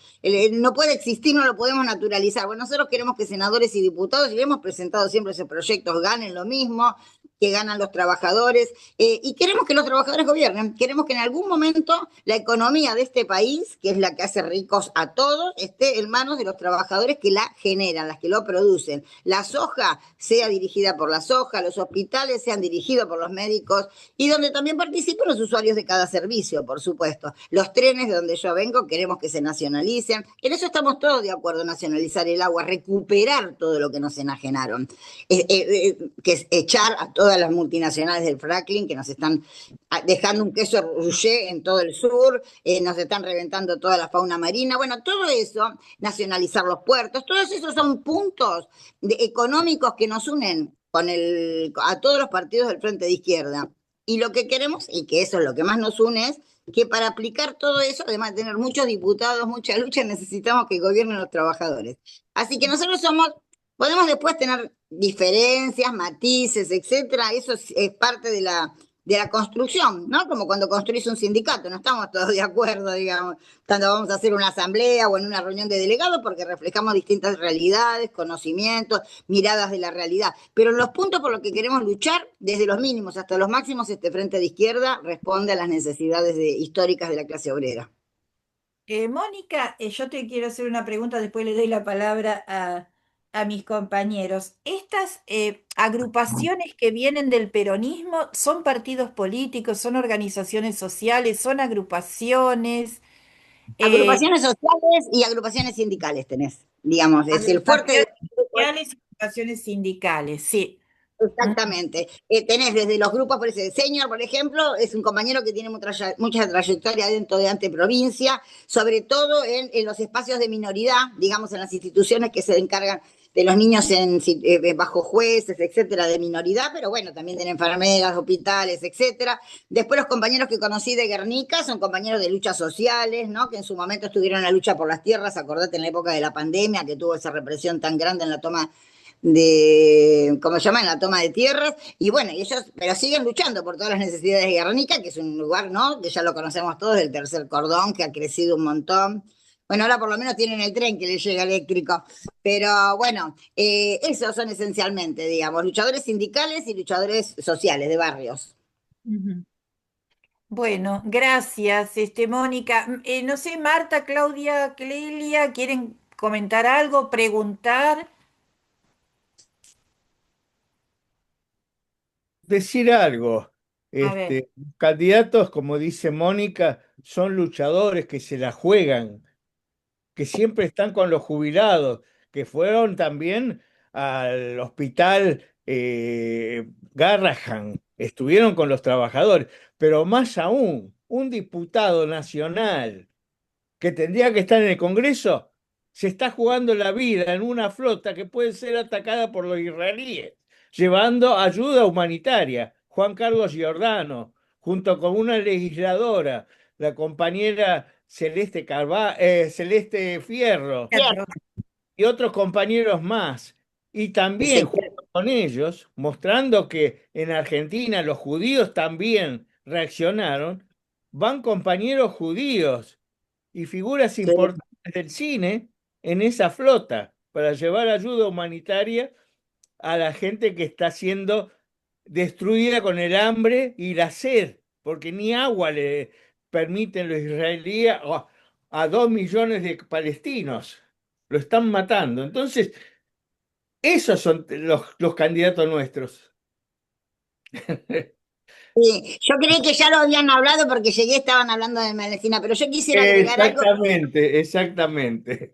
No puede existir, no lo podemos naturalizar. Bueno, nosotros queremos que senadores y diputados, y hemos presentado siempre esos proyectos, ganen lo mismo que ganan los trabajadores, y queremos que los trabajadores gobiernen, queremos que en algún momento la economía de este país, que es la que hace ricos a todos, esté en manos de los trabajadores que la generan, las que lo producen. La soja sea dirigida por la soja, los hospitales sean dirigidos por los médicos y donde también participen los usuarios de cada servicio, por supuesto. Los trenes de donde yo vengo queremos que se nacionalicen. En eso estamos todos de acuerdo, nacionalizar el agua, recuperar todo lo que nos enajenaron, que es echar a todas las multinacionales del fracking que nos están dejando un queso rouget en todo el sur, nos están reventando toda la fauna marina. Bueno, todo eso, nacionalizar los puertos, todos esos son puntos económicos que nos unen a todos los partidos del Frente de Izquierda. Y lo que queremos, y que eso es lo que más nos une, es que para aplicar todo eso, además de tener muchos diputados, mucha lucha, necesitamos que gobiernen los trabajadores. Así que nosotros podemos después tener diferencias, matices, etcétera, eso es parte de la construcción, ¿no? Como cuando construís un sindicato, no estamos todos de acuerdo, digamos, cuando vamos a hacer una asamblea o en una reunión de delegados, porque reflejamos distintas realidades, conocimientos, miradas de la realidad. Pero en los puntos por los que queremos luchar, desde los mínimos hasta los máximos, este Frente de Izquierda responde a las necesidades históricas de la clase obrera. Mónica, yo te quiero hacer una pregunta, después le doy la palabra a mis compañeros. ¿Estas agrupaciones que vienen del peronismo son partidos políticos, son organizaciones sociales, son agrupaciones? Eh, Agrupaciones sociales y agrupaciones sindicales tenés, digamos, es el fuerte de... agrupaciones sociales y agrupaciones sindicales, sí. Exactamente. Tenés desde los grupos, por ese Señor, por ejemplo, es un compañero que tiene mucha trayectoria dentro de Anteprovincia, sobre todo en los espacios de minoridad, digamos, en las instituciones que se encargan de los niños bajo jueces, etcétera, de minoridad, pero bueno, también tienen enfermeras, hospitales, etcétera. Después los compañeros que conocí de Guernica son compañeros de luchas sociales, ¿no? Que en su momento estuvieron en la lucha por las tierras, acordate en la época de la pandemia, que tuvo esa represión tan grande en la toma ¿cómo se llama? En la toma de tierras, y bueno, ellos, pero siguen luchando por todas las necesidades de Guernica, que es un lugar, ¿no? Que ya lo conocemos todos, del tercer cordón, que ha crecido un montón. Bueno, ahora por lo menos tienen el tren que les llega eléctrico, pero bueno, esos son esencialmente, digamos, luchadores sindicales y luchadores sociales de barrios. Ujú. Bueno, gracias, Mónica. No sé, Marta, Claudia, Clelia, ¿quieren comentar algo, preguntar? Decir algo. A ver. Los candidatos, como dice Mónica, son luchadores que se la juegan, que siempre están con los jubilados, que fueron también al hospital Garrahan, estuvieron con los trabajadores, pero más aún, un diputado nacional que tendría que estar en el Congreso, se está jugando la vida en una flota que puede ser atacada por los israelíes, llevando ayuda humanitaria. Juan Carlos Giordano, junto con una legisladora, la compañera Celeste Fierro, y otros compañeros más. Y también junto con ellos, mostrando que en Argentina los judíos también reaccionaron, van compañeros judíos y figuras importantes del cine en esa flota para llevar ayuda humanitaria a la gente que está siendo destruida con el hambre y la sed, porque ni agua le permiten los israelíes a 2 millones de palestinos. Lo están matando. Entonces, esos son los candidatos nuestros. Sí, yo creí que ya lo habían hablado porque llegué, estaban hablando de Palestina, pero yo quisiera agregar algo. Exactamente, exactamente.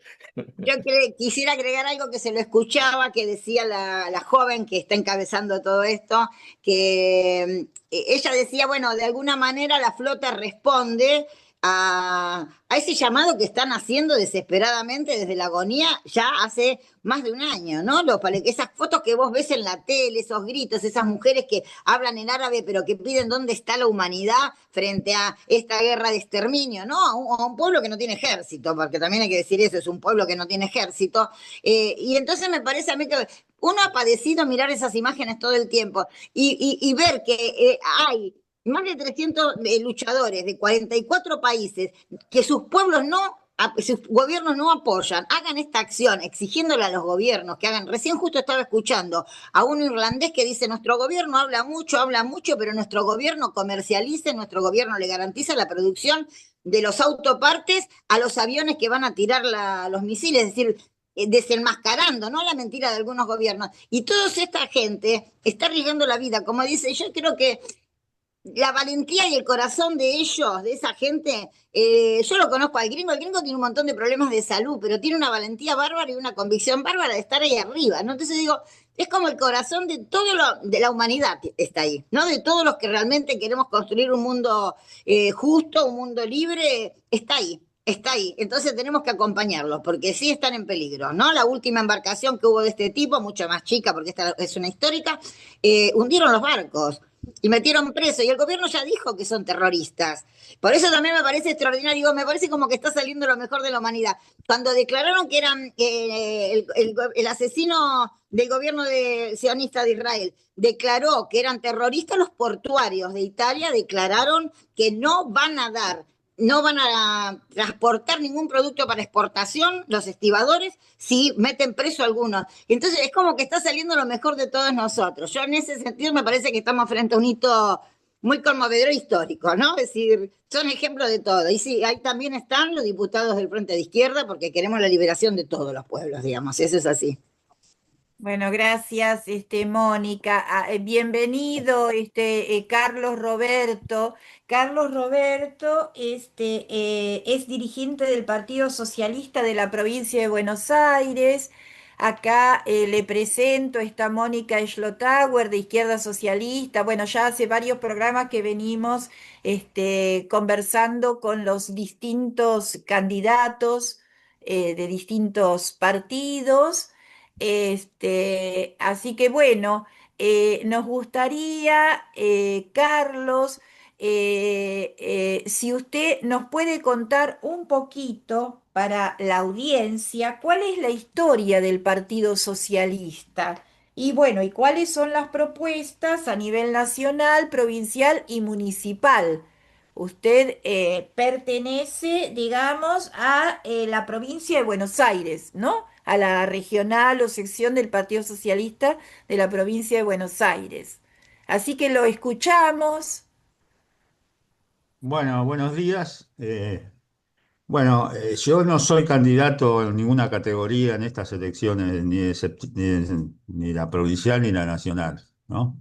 Quisiera agregar algo que se lo escuchaba, que decía la joven que está encabezando todo esto, que ella decía, bueno, de alguna manera la flota responde a ese llamado que están haciendo desesperadamente desde la agonía ya hace más de un año, ¿no? Esas fotos que vos ves en la tele, esos gritos, esas mujeres que hablan en árabe pero que piden dónde está la humanidad frente a esta guerra de exterminio, ¿no? A un pueblo que no tiene ejército, porque también hay que decir eso, es un pueblo que no tiene ejército. Y entonces me parece a mí que uno ha padecido mirar esas imágenes todo el tiempo y ver que hay más de 300 luchadores de 44 países que sus pueblos sus gobiernos no apoyan, hagan esta acción exigiéndole a los gobiernos que hagan. Recién justo estaba escuchando a un irlandés que dice, nuestro gobierno habla mucho, pero nuestro gobierno comercializa, nuestro gobierno le garantiza la producción de los autopartes a los aviones que van a tirar los misiles, es decir, desenmascarando, ¿no? La mentira de algunos gobiernos. Y toda esta gente está arriesgando la vida, como dice, yo creo que la valentía y el corazón de ellos, de esa gente, yo lo conozco al gringo, el gringo tiene un montón de problemas de salud, pero tiene una valentía bárbara y una convicción bárbara de estar ahí arriba, ¿no? Entonces digo, es como el corazón de de la humanidad está ahí, ¿no? De todos los que realmente queremos construir un mundo justo, un mundo libre, está ahí. Está ahí, entonces tenemos que acompañarlos, porque sí están en peligro, ¿no? La última embarcación que hubo de este tipo, mucho más chica, porque esta es una histórica, hundieron los barcos y metieron preso, y el gobierno ya dijo que son terroristas. Por eso también me parece extraordinario, me parece como que está saliendo lo mejor de la humanidad. Cuando declararon que eran el asesino del gobierno sionista de Israel, declaró que eran terroristas, los portuarios de Italia declararon que no van a transportar ningún producto para exportación, los estibadores, si meten preso a algunos. Entonces es como que está saliendo lo mejor de todos nosotros. Yo en ese sentido me parece que estamos frente a un hito muy conmovedor histórico, ¿no? Es decir, son ejemplos de todo. Y sí, ahí también están los diputados del Frente de Izquierda porque queremos la liberación de todos los pueblos, digamos, eso es así. Bueno, gracias, Mónica. Bienvenido, Carlos Roberto. Carlos Roberto, es dirigente del Partido Socialista de la provincia de Buenos Aires. Acá le presento, está Mónica Schlotauer de Izquierda Socialista. Bueno, ya hace varios programas que venimos, conversando con los distintos candidatos, de distintos partidos. Así que bueno, nos gustaría, Carlos, si usted nos puede contar un poquito para la audiencia cuál es la historia del Partido Socialista y bueno, y cuáles son las propuestas a nivel nacional, provincial y municipal. Usted pertenece, digamos, a la provincia de Buenos Aires, ¿no? A la regional o sección del Partido Socialista de la provincia de Buenos Aires. Así que lo escuchamos. Bueno, buenos días. Yo no soy candidato en ninguna categoría en estas elecciones, ni la provincial ni la nacional, ¿no?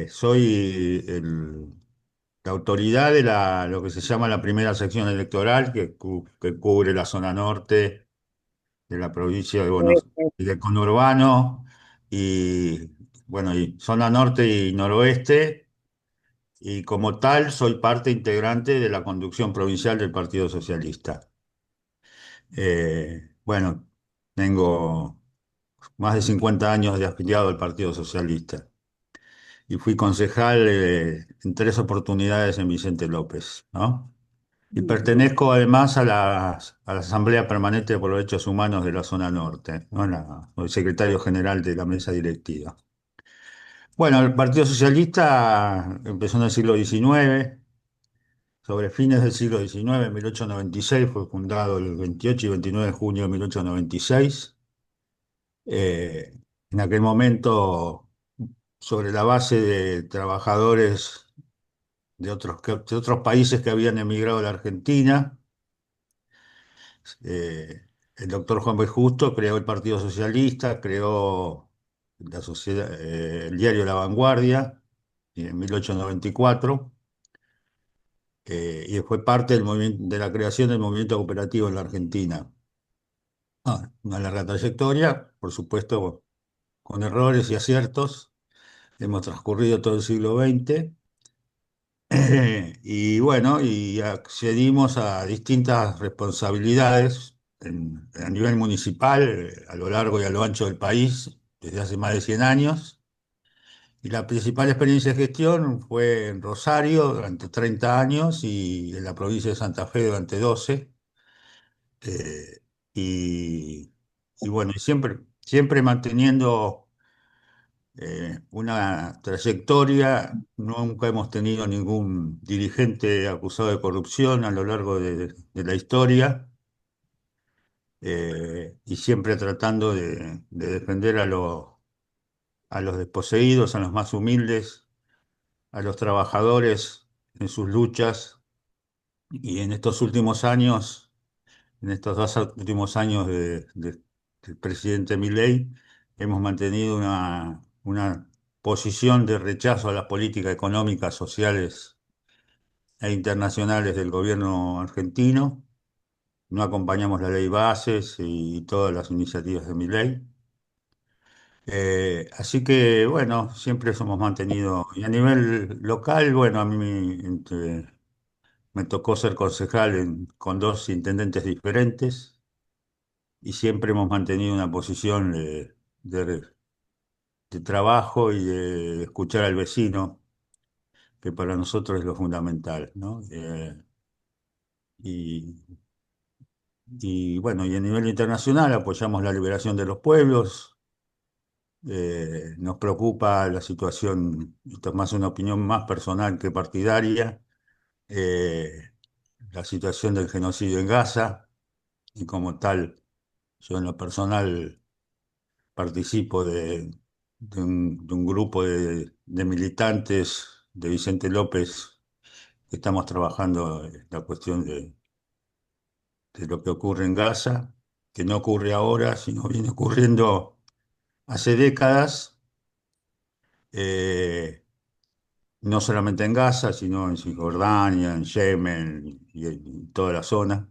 Soy la autoridad de lo que se llama la primera sección electoral, que cubre la zona norte de la provincia de Buenos Aires, y del conurbano, y bueno, y zona norte y noroeste. Y como tal soy parte integrante de la conducción provincial del Partido Socialista. Bueno, tengo más de 50 años de afiliado al Partido Socialista y fui concejal en 3 oportunidades en Vicente López, ¿no? Y pertenezco además a la Asamblea Permanente por los Derechos Humanos de la Zona Norte, ¿no? Soy secretario general de la mesa directiva. Bueno, el Partido Socialista empezó en el siglo XIX. Sobre fines del siglo XIX, en 1896, fue fundado el 28 y 29 de junio de 1896. Eh, en aquel momento, sobre la base de trabajadores de otros países que habían emigrado a la Argentina, El doctor Juan B. Justo creó el Partido Socialista, creó la sociedad, el diario La Vanguardia en 1894, y fue parte del de la creación del movimiento cooperativo en la Argentina. Una larga trayectoria, por supuesto, con errores y aciertos. Hemos transcurrido todo el siglo XX. Y bueno, y accedimos a distintas responsabilidades a nivel municipal, a lo largo y a lo ancho del país, desde hace más de 100 años. Y la principal experiencia de gestión fue en Rosario durante 30 años y en la provincia de Santa Fe durante 12. eh, y, y bueno, y siempre manteniendo una trayectoria. Nunca hemos tenido ningún dirigente acusado de corrupción a lo largo de la historia, y siempre tratando de defender a los desposeídos, a los más humildes, a los trabajadores en sus luchas. Y en estos últimos años, en estos 2 últimos años del presidente Milei, hemos mantenido una posición de rechazo a las políticas económicas, sociales e internacionales del gobierno argentino. No acompañamos la ley Bases y todas las iniciativas de Milei. Así que, bueno, siempre hemos mantenido, y a nivel local, bueno, a mí me tocó ser concejal con dos intendentes diferentes. Y siempre hemos mantenido una posición de- de trabajo y de escuchar al vecino, que para nosotros es lo fundamental, ¿no? Y, y bueno, y a nivel internacional apoyamos la liberación de los pueblos. Nos preocupa la situación, esto es más una opinión más personal que partidaria, eh, la situación del genocidio en Gaza, y como tal, yo en lo personal participo de un grupo de militantes de Vicente López, que estamos trabajando en la cuestión de lo que ocurre en Gaza, que no ocurre ahora, sino viene ocurriendo hace décadas, eh, no solamente en Gaza, sino en Cisjordania, en Yemen y en toda la zona.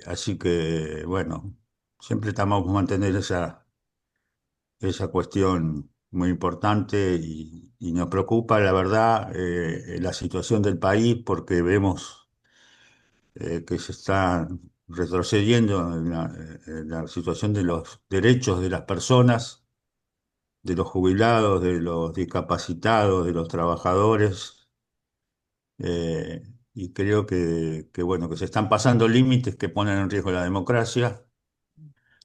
Así que, bueno, siempre estamos mantener esa cuestión muy importante, y nos preocupa, la verdad, la situación del país, porque vemos que se está retrocediendo en la situación de los derechos de las personas, de los jubilados, de los discapacitados, de los trabajadores. Y creo bueno, que se están pasando límites que ponen en riesgo la democracia.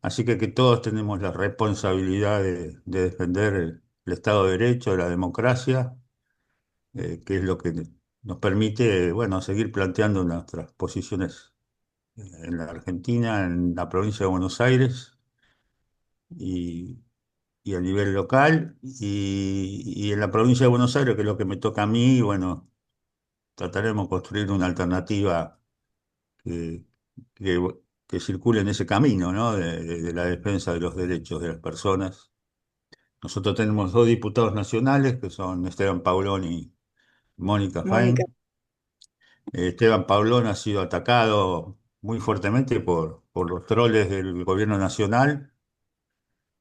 Así que todos tenemos la responsabilidad de defender el Estado de Derecho, la democracia, que es lo que nos permite, bueno, seguir planteando nuestras posiciones en la Argentina, en la provincia de Buenos Aires y, y a nivel local. Y en la provincia de Buenos Aires, que es lo que me toca a mí, bueno, trataremos de construir una alternativa que, que, que circule en ese camino, ¿no? De la defensa de los derechos de las personas. Nosotros tenemos dos diputados nacionales, que son Esteban Paulón y Mónica Mónica. Jaén. Esteban Paulón ha sido atacado muy fuertemente por los troles del gobierno nacional.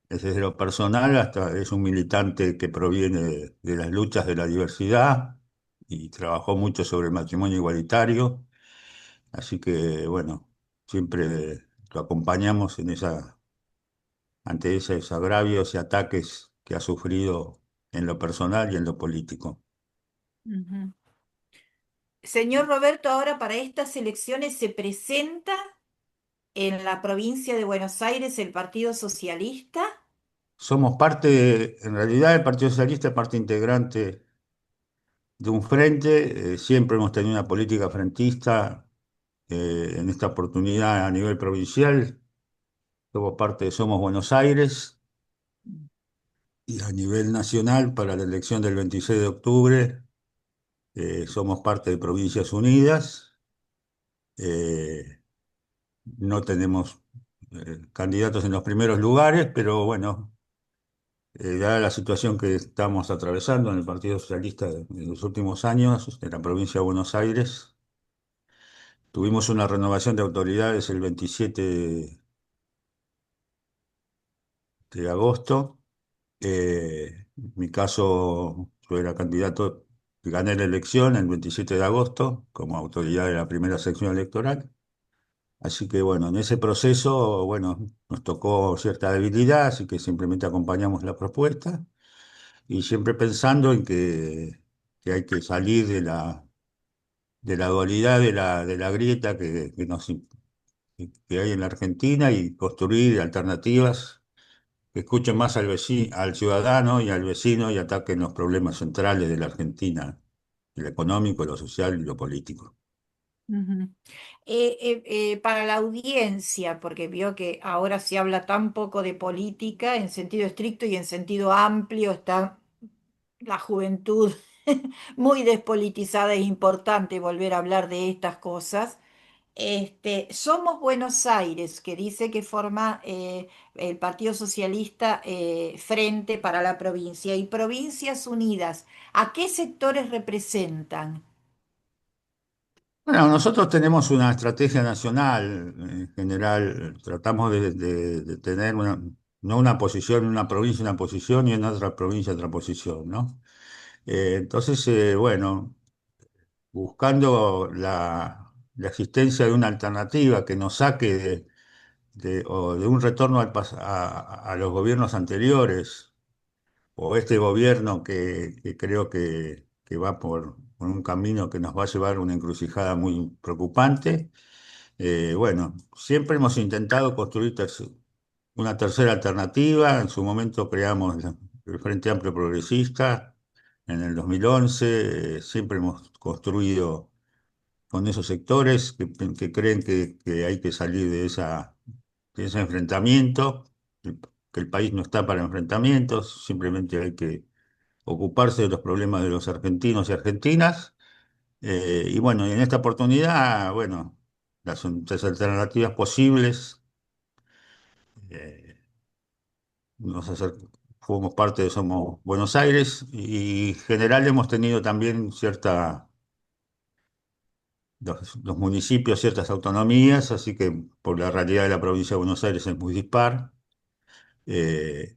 Desde lo personal hasta es un militante que proviene de las luchas de la diversidad y trabajó mucho sobre el matrimonio igualitario. Así que, bueno, siempre lo acompañamos ante esos agravios y ataques que ha sufrido en lo personal y en lo político. Ujú. Señor Roberto, ahora para estas elecciones se presenta en la provincia de Buenos Aires el Partido Socialista. Somos parte, en realidad el Partido Socialista es parte integrante de un frente. Siempre hemos tenido una política frentista. En esta oportunidad a nivel provincial somos parte de Somos Buenos Aires, y a nivel nacional para la elección del 26 de octubre somos parte de Provincias Unidas. Eh, no tenemos candidatos en los primeros lugares, pero bueno, dada la situación que estamos atravesando en el Partido Socialista en los últimos años, en la provincia de Buenos Aires, tuvimos una renovación de autoridades el 27 de agosto. En mi caso, yo era candidato, gané la elección el 27 de agosto como autoridad de la primera sección electoral. Así que bueno, en ese proceso, bueno, nos tocó cierta debilidad, así que simplemente acompañamos la propuesta y siempre pensando en que hay que salir de la dualidad, de la grieta que hay en la Argentina y construir alternativas que escuchen más al ciudadano y al vecino y ataquen los problemas centrales de la Argentina, lo económico, lo social y lo político. Ujú. Para la audiencia, porque vio que ahora se habla tan poco de política en sentido estricto y en sentido amplio, está la juventud muy despolitizada, es importante volver a hablar de estas cosas. Somos Buenos Aires, que dice que forma el Partido Socialista Frente para la provincia y Provincias Unidas. ¿A qué sectores representan? Bueno, nosotros tenemos una estrategia nacional, en general, tratamos de tener no una posición en una provincia, una posición y en otra provincia otra posición, ¿no? Entonces, bueno, buscando la existencia de una alternativa que nos saque o de un retorno a los gobiernos anteriores, o este gobierno que creo que va por un camino que nos va a llevar a una encrucijada muy preocupante. Bueno, siempre hemos intentado construir una tercera alternativa. En su momento creamos el Frente Amplio Progresista en el 2011. Siempre hemos construido con esos sectores que creen que hay que salir de ese enfrentamiento, que el país no está para enfrentamientos, simplemente hay que ocuparse de los problemas de los argentinos y argentinas. Y bueno, y en esta oportunidad, bueno, las alternativas posibles, eh, nos acer- formamos parte de Somos Buenos Aires y en general hemos tenido también los municipios, ciertas autonomías, así que por la realidad de la provincia de Buenos Aires es muy dispar.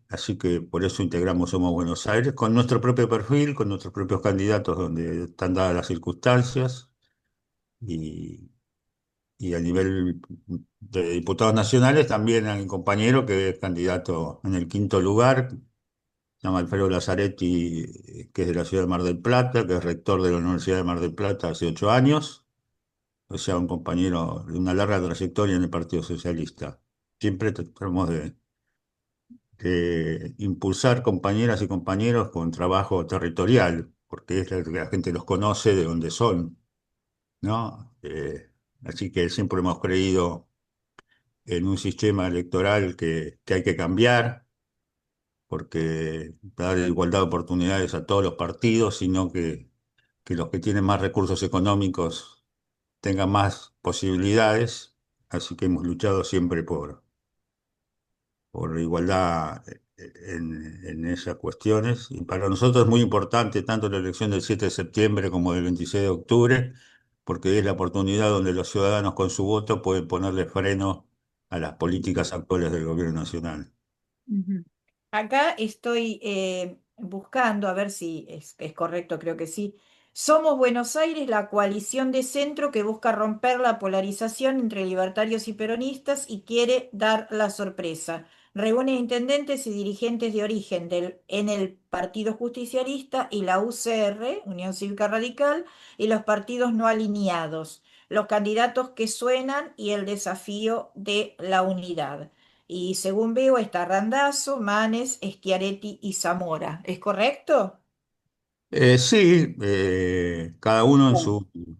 Así que por eso integramos Somos Buenos Aires, con nuestro propio perfil, con nuestros propios candidatos donde están dadas las circunstancias y, y a nivel de diputados nacionales también hay un compañero que es candidato en el quinto lugar, se llama Alfredo Lazzaretti, que es de la ciudad de Mar del Plata, que es rector de la Universidad de Mar del Plata hace 8 años, o sea, un compañero de una larga trayectoria en el Partido Socialista. Siempre tratamos de impulsar compañeras y compañeros con trabajo territorial, porque es la que la gente los conoce de donde son, ¿no? Así que siempre hemos creído en un sistema electoral que hay que cambiar, porque dar igualdad de oportunidades a todos los partidos, sino que los que tienen más recursos económicos tengan más posibilidades. Así que hemos luchado siempre por la igualdad en esas cuestiones. Y para nosotros es muy importante tanto la elección del 7 de septiembre como del 26 de octubre, porque es la oportunidad donde los ciudadanos con su voto pueden ponerle freno a las políticas actuales del gobierno nacional. Ujú. Acá estoy buscando, a ver si es correcto, creo que sí. Somos Buenos Aires, la coalición de centro que busca romper la polarización entre libertarios y peronistas y quiere dar la sorpresa. Reúne intendentes y dirigentes de origen en el Partido Justicialista y la UCR, Unión Cívica Radical, y los partidos no alineados, los candidatos que suenan y el desafío de la unidad. Y según veo está Randazzo, Manes, Schiaretti y Zamora. ¿Es correcto? Sí, cada uno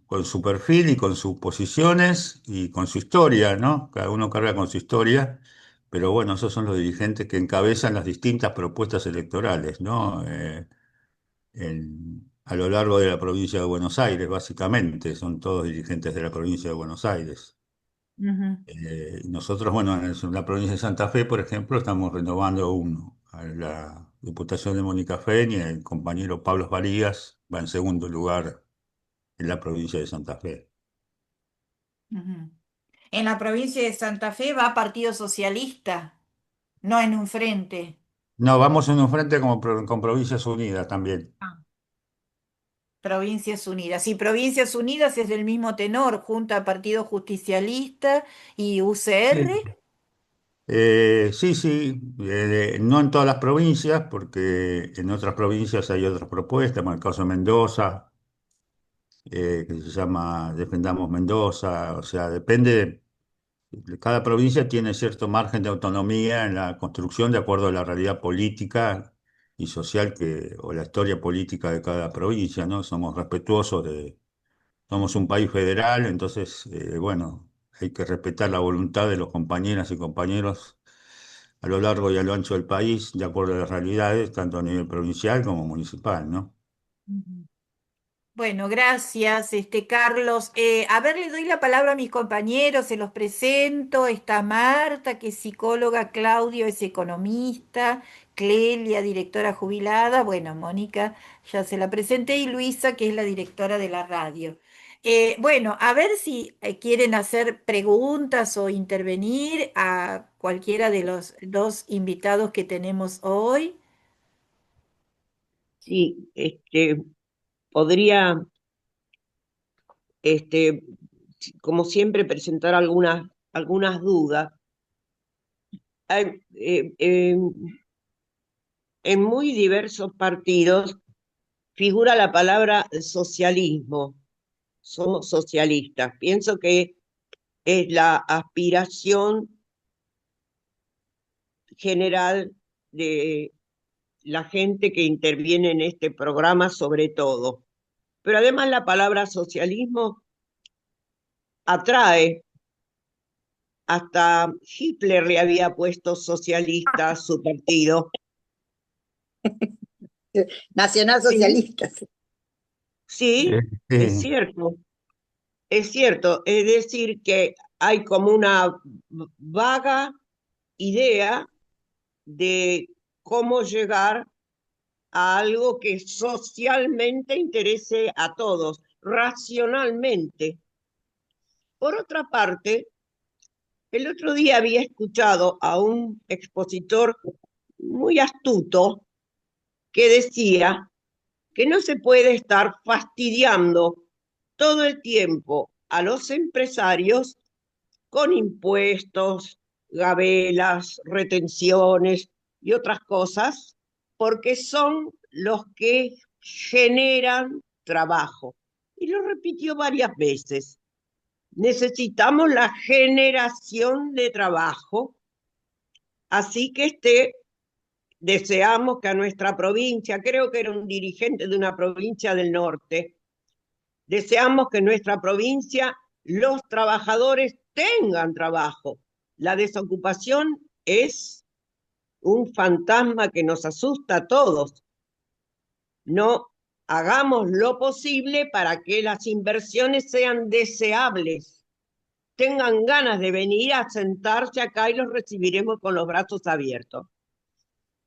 con su perfil y con sus posiciones y con su historia, ¿no? Cada uno carga con su historia, pero bueno, esos son los dirigentes que encabezan las distintas propuestas electorales, ¿no? A lo largo de la provincia de Buenos Aires, básicamente, son todos dirigentes de la provincia de Buenos Aires. Ujú, Y nosotros, bueno, en la provincia de Santa Fe, por ejemplo, estamos renovando uno. A la Diputación de Mónica Feni, el compañero Pablo Varías va en segundo lugar en la provincia de Santa Fe. ujú. En la provincia de Santa Fe va Partido Socialista, no en un frente. No, vamos en un frente con Provincias Unidas también. Ah. Provincias Unidas. Y Provincias Unidas es del mismo tenor, Junta Partido Justicialista y UCR. Sí. Sí, sí, no en todas las provincias, porque en otras provincias hay otras propuestas, como el caso de Mendoza, que se llama Defendamos Mendoza, o sea, depende, cada provincia tiene cierto margen de autonomía en la construcción de acuerdo a la realidad política y social o la historia política de cada provincia, ¿no? Somos respetuosos somos un país federal, entonces, bueno, hay que respetar la voluntad de los compañeras y compañeros a lo largo y a lo ancho del país, de acuerdo a las realidades, tanto a nivel provincial como municipal, ¿no? Ujú. Bueno, gracias, Carlos. A ver, le doy la palabra a mis compañeros, se los presento. Está Marta, que es psicóloga, Claudio es economista, Clelia, directora jubilada, bueno, Mónica ya se la presenté, y Luisa, que es la directora de la radio. Bueno, a ver si quieren hacer preguntas o intervenir a cualquiera de los dos invitados que tenemos hoy. Sí, podría, este, como siempre, presentar algunas dudas. Hay, en muy diversos partidos figura la palabra socialismo. Somos socialistas. Pienso que es la aspiración general de la gente que interviene en este programa, sobre todo. Pero además la palabra socialismo atrae. Hasta Hitler le había puesto socialista a su partido. Sí, Nacionalsocialistas. sí, es Sí. cierto. Es cierto. Es decir, que hay como una vaga idea de cómo llegar a algo que socialmente interese a todos, racionalmente. Por otra parte, el otro día había escuchado a un expositor muy astuto que decía que no se puede estar fastidiando todo el tiempo a los empresarios con impuestos, gabelas, retenciones y otras cosas, porque son los que generan trabajo. Y lo repitió varias veces. Necesitamos la generación de trabajo, así que deseamos que a nuestra provincia, creo que era un dirigente de una provincia del norte, deseamos que en nuestra provincia los trabajadores tengan trabajo. La desocupación es un fantasma que nos asusta a todos. No hagamos lo posible para que las inversiones sean deseables, tengan ganas de venir a sentarse acá y los recibiremos con los brazos abiertos.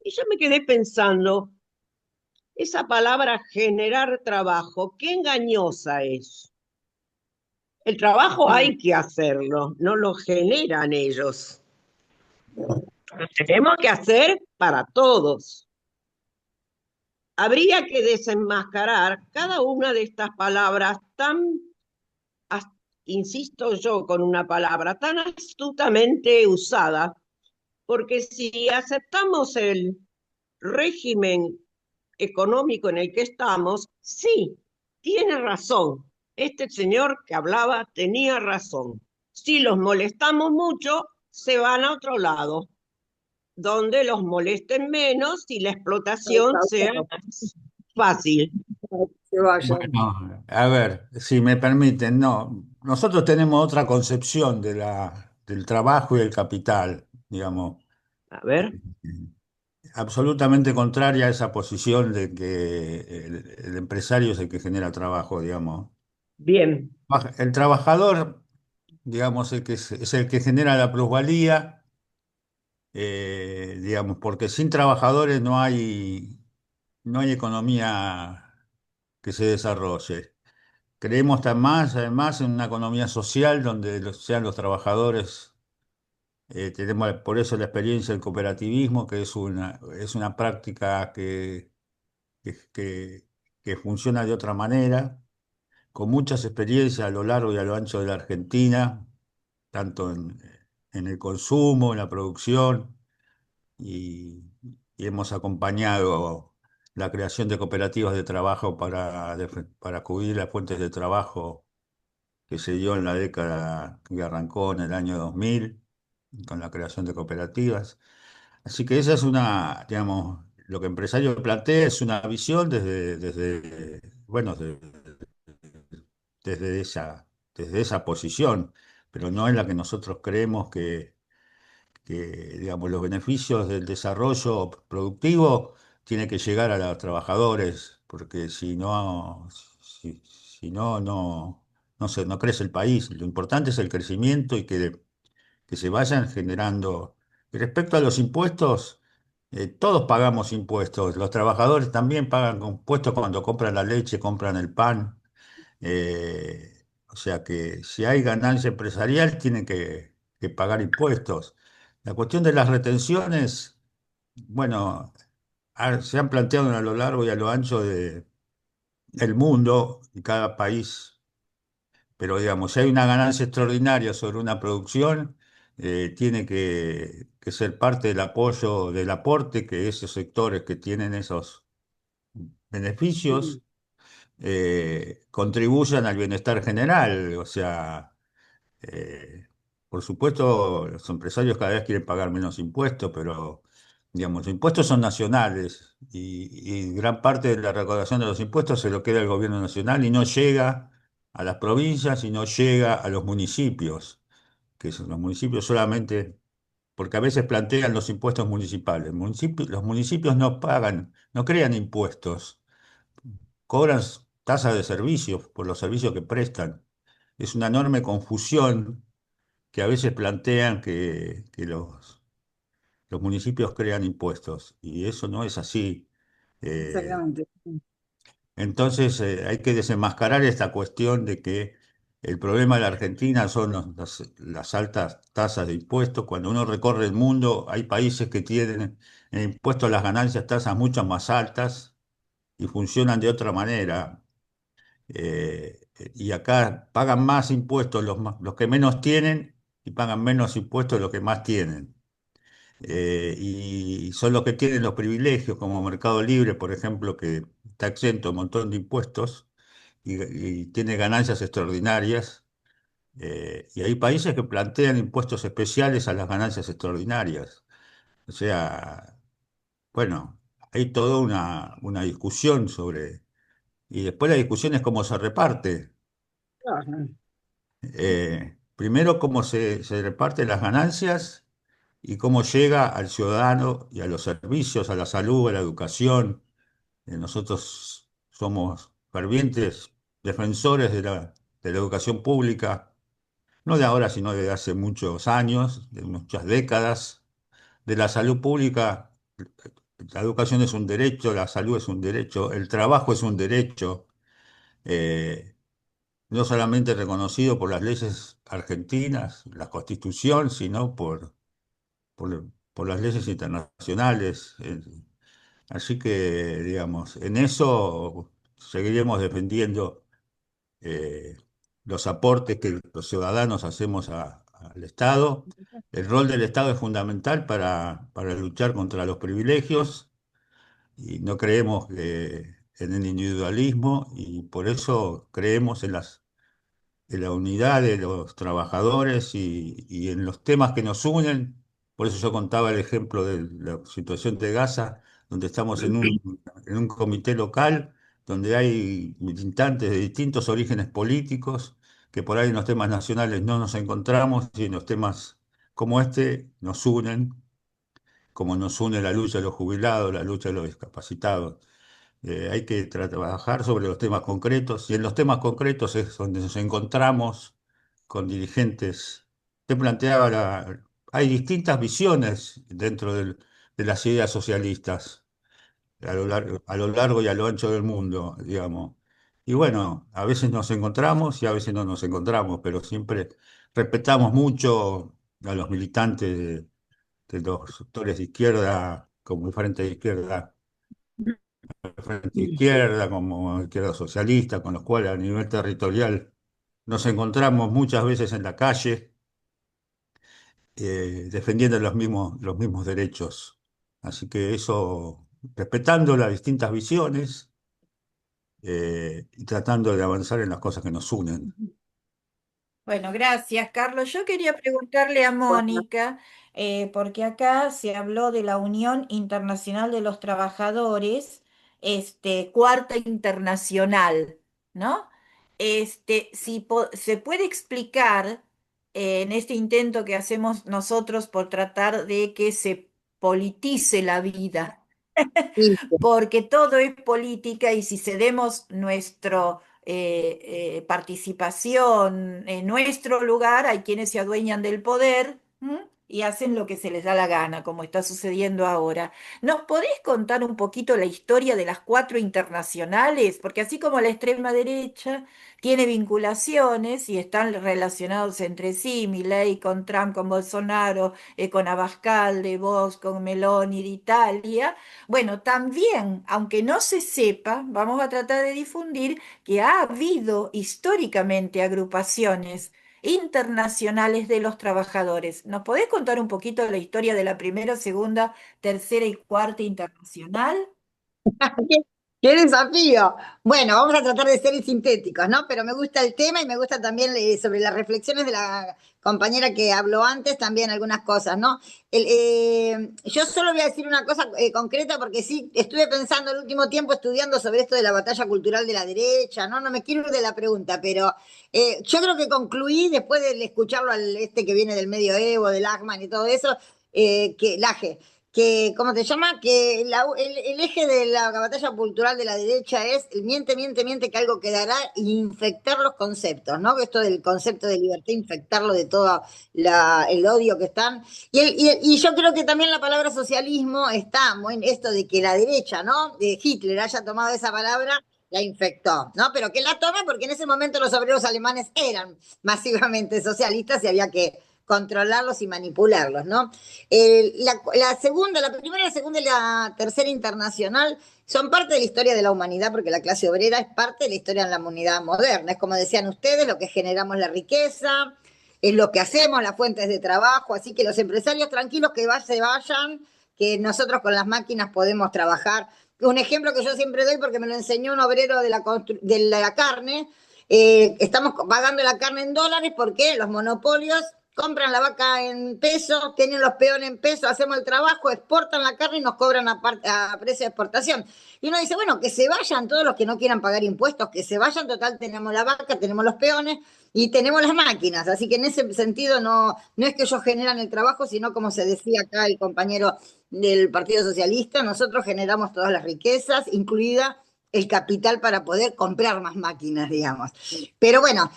Y yo me quedé pensando, esa palabra generar trabajo, qué engañosa es. El trabajo hay que hacerlo, no lo generan ellos. Lo tenemos que hacer para todos. Habría que desenmascarar cada una de estas palabras tan, insisto yo con una palabra, tan astutamente usada, porque si aceptamos el régimen económico en el que estamos, sí, tiene razón. Este señor que hablaba tenía razón. Si los molestamos mucho, se van a otro lado, donde los molesten menos y la explotación sea más fácil. Se vayan. Bueno, a ver, si me permiten, no, nosotros tenemos otra concepción del trabajo y el capital, digamos, A ver, absolutamente contraria a esa posición de que el empresario es el que genera trabajo, digamos. bien, El trabajador digamos, es el que genera la plusvalía, digamos, porque sin trabajadores no hay economía que se desarrolle. Creemos además, en una economía social donde sean los trabajadores. Tenemos por eso la experiencia del cooperativismo, que es una práctica que, que- que funciona de otra manera, con muchas experiencias a lo largo y a lo ancho de la Argentina, tanto en el consumo, en la producción, y, y hemos acompañado la creación de cooperativas de trabajo para cubrir las fuentes de trabajo que se dio en la década que arrancó en el año 2000 con la creación de cooperativas. Así que esa es digamos, lo que Empresario plantea es una visión bueno, desde esa, desde esa posición, pero no es la que nosotros creemos digamos, los beneficios del desarrollo productivo tienen que llegar a los trabajadores, porque si no, no crece el país. Lo importante es el crecimiento y que se vayan generando. Y respecto a los impuestos, todos pagamos impuestos. Los trabajadores también pagan impuestos cuando compran la leche, compran el pan. O sea que si hay ganancia empresarial, tienen que pagar impuestos. La cuestión de las retenciones, bueno, se han planteado a lo largo y a lo ancho del mundo y cada país, pero digamos, si hay una ganancia extraordinaria sobre una producción, tiene que ser parte del apoyo, del aporte que esos sectores que tienen esos Mm. beneficios contribuyan al bienestar general. O sea, eh, por supuesto, los empresarios cada vez quieren pagar menos impuestos, pero digamos, los impuestos son nacionales y gran parte de la recaudación de los impuestos se lo queda el gobierno nacional y no llega a las provincias y no llega a los municipios, que son los municipios solamente, porque a veces plantean los impuestos municipales. Los municipios no pagan, no crean impuestos, cobran tasas de servicios por los servicios que prestan. Es una enorme confusión que a veces plantean que los municipios crean impuestos y eso no es así. Eh, Exactamente. entonces hay que desenmascarar esta cuestión de que el problema de la Argentina son las altas tasas de impuestos. Cuando uno recorre el mundo, hay países que tienen en impuestos a las ganancias tasas mucho más altas y funcionan de otra manera. Y acá pagan más impuestos los que menos tienen y pagan menos impuestos los que más tienen. Y son los que tienen los privilegios, como Mercado Libre, por ejemplo, que está exento de un montón de impuestos y tiene ganancias extraordinarias. Y hay países que plantean impuestos especiales a las ganancias extraordinarias. O sea, bueno, hay toda una discusión sobre. Y después la discusión es cómo se reparte. Ajá. Primero, cómo se reparten las ganancias y cómo llega al ciudadano y a los servicios, a la salud, a la educación. Nosotros somos fervientes defensores de la educación pública, no de ahora, sino de hace muchos años, de muchas décadas. De la salud pública, la educación es un derecho, la salud es un derecho, el trabajo es un derecho. eh, no solamente reconocido por las leyes argentinas, la Constitución, sino por las leyes internacionales. Así que, digamos, en eso seguiremos defendiendo eh, los aportes que los ciudadanos hacemos al Estado. El rol del Estado es fundamental para luchar contra los privilegios y no creemos en el individualismo y por eso creemos en la unidad de los trabajadores y en los temas que nos unen. Por eso yo contaba el ejemplo de la situación de Gaza, donde estamos en un comité local, donde hay militantes de distintos orígenes políticos, que por ahí en los temas nacionales no nos encontramos y en los temas como este nos unen, como nos une la lucha de los jubilados, la lucha de los discapacitados. Hay que trabajar sobre los temas concretos y en los temas concretos es donde nos encontramos con dirigentes. Te planteaba, hay distintas visiones dentro de las ideas socialistas a lo largo y a lo ancho del mundo, digamos. Y bueno, a veces nos encontramos y a veces no nos encontramos, pero siempre respetamos mucho a los militantes de los sectores de izquierda, como el Frente de Izquierda, el Frente de Sí. Izquierda, como Izquierda Socialista, con los cuales a nivel territorial nos encontramos muchas veces en la calle, defendiendo los mismos derechos. Así que eso, respetando las distintas visiones y tratando de avanzar en las cosas que nos unen. Bueno, gracias, Carlos. Yo quería preguntarle a Bueno, Mónica, porque acá se habló de la Unión Internacional de los Trabajadores, cuarta internacional, ¿no? Si se puede explicar en este intento que hacemos nosotros por tratar de que se politice la vida, sí, porque todo es política y si cedemos nuestra participación en nuestro lugar, hay quienes se adueñan del poder, ¿m? Y hacen lo que se les da la gana, como está sucediendo ahora. ¿Nos podés contar un poquito la historia de las cuatro internacionales? Porque así como la extrema derecha tiene vinculaciones y están relacionados entre sí, Milei con Trump, con Bolsonaro, con Abascal de Vox, con Meloni de Italia, bueno, también, aunque no se sepa, vamos a tratar de difundir que ha habido históricamente agrupaciones internacionales de los trabajadores. ¿Nos podés contar un poquito la historia de la primera, segunda, tercera y cuarta internacional? qué, qué desafío. Bueno, vamos a tratar de ser sintéticos, ¿no? Pero me gusta el tema y me gusta también sobre las reflexiones de la compañera que habló antes, también algunas cosas, ¿no? Yo solo voy a decir una cosa concreta porque sí, estuve pensando el último tiempo estudiando sobre esto de la batalla cultural de la derecha, ¿no? No me quiero ir de la pregunta, pero yo creo que concluí después de escucharlo al que viene del medioevo, del Lachman y todo eso, que Laje, que, ¿cómo se llama? Que el eje de la batalla cultural de la derecha es el miente, miente, miente, que algo quedará e infectar los conceptos, ¿no? Esto del concepto de libertad, infectarlo de todo el odio que están. Y yo creo que también la palabra socialismo está muy en esto de que la derecha, ¿no? De Hitler haya tomado esa palabra, la infectó, ¿no? Pero que la tome porque en ese momento los obreros alemanes eran masivamente socialistas y había que controlarlos y manipularlos, ¿no? La segunda, la primera, la segunda y la tercera internacional son parte de la historia de la humanidad, porque la clase obrera es parte de la historia de la humanidad moderna. Es como decían ustedes, lo que generamos la riqueza, es lo que hacemos, las fuentes de trabajo, así que los empresarios tranquilos que se vayan, que nosotros con las máquinas podemos trabajar. Un ejemplo que yo siempre doy porque me lo enseñó un obrero de la carne, estamos pagando la carne en dólares porque los monopolios compran la vaca en pesos, tienen los peones en pesos, hacemos el trabajo, exportan la carne y nos cobran a precio de exportación. Y uno dice, bueno, que se vayan todos los que no quieran pagar impuestos, que se vayan, total, tenemos la vaca, tenemos los peones y tenemos las máquinas. Así que en ese sentido no es que ellos generan el trabajo, sino como se decía acá el compañero del Partido Socialista, nosotros generamos todas las riquezas, incluida el capital para poder comprar más máquinas, digamos. Pero bueno,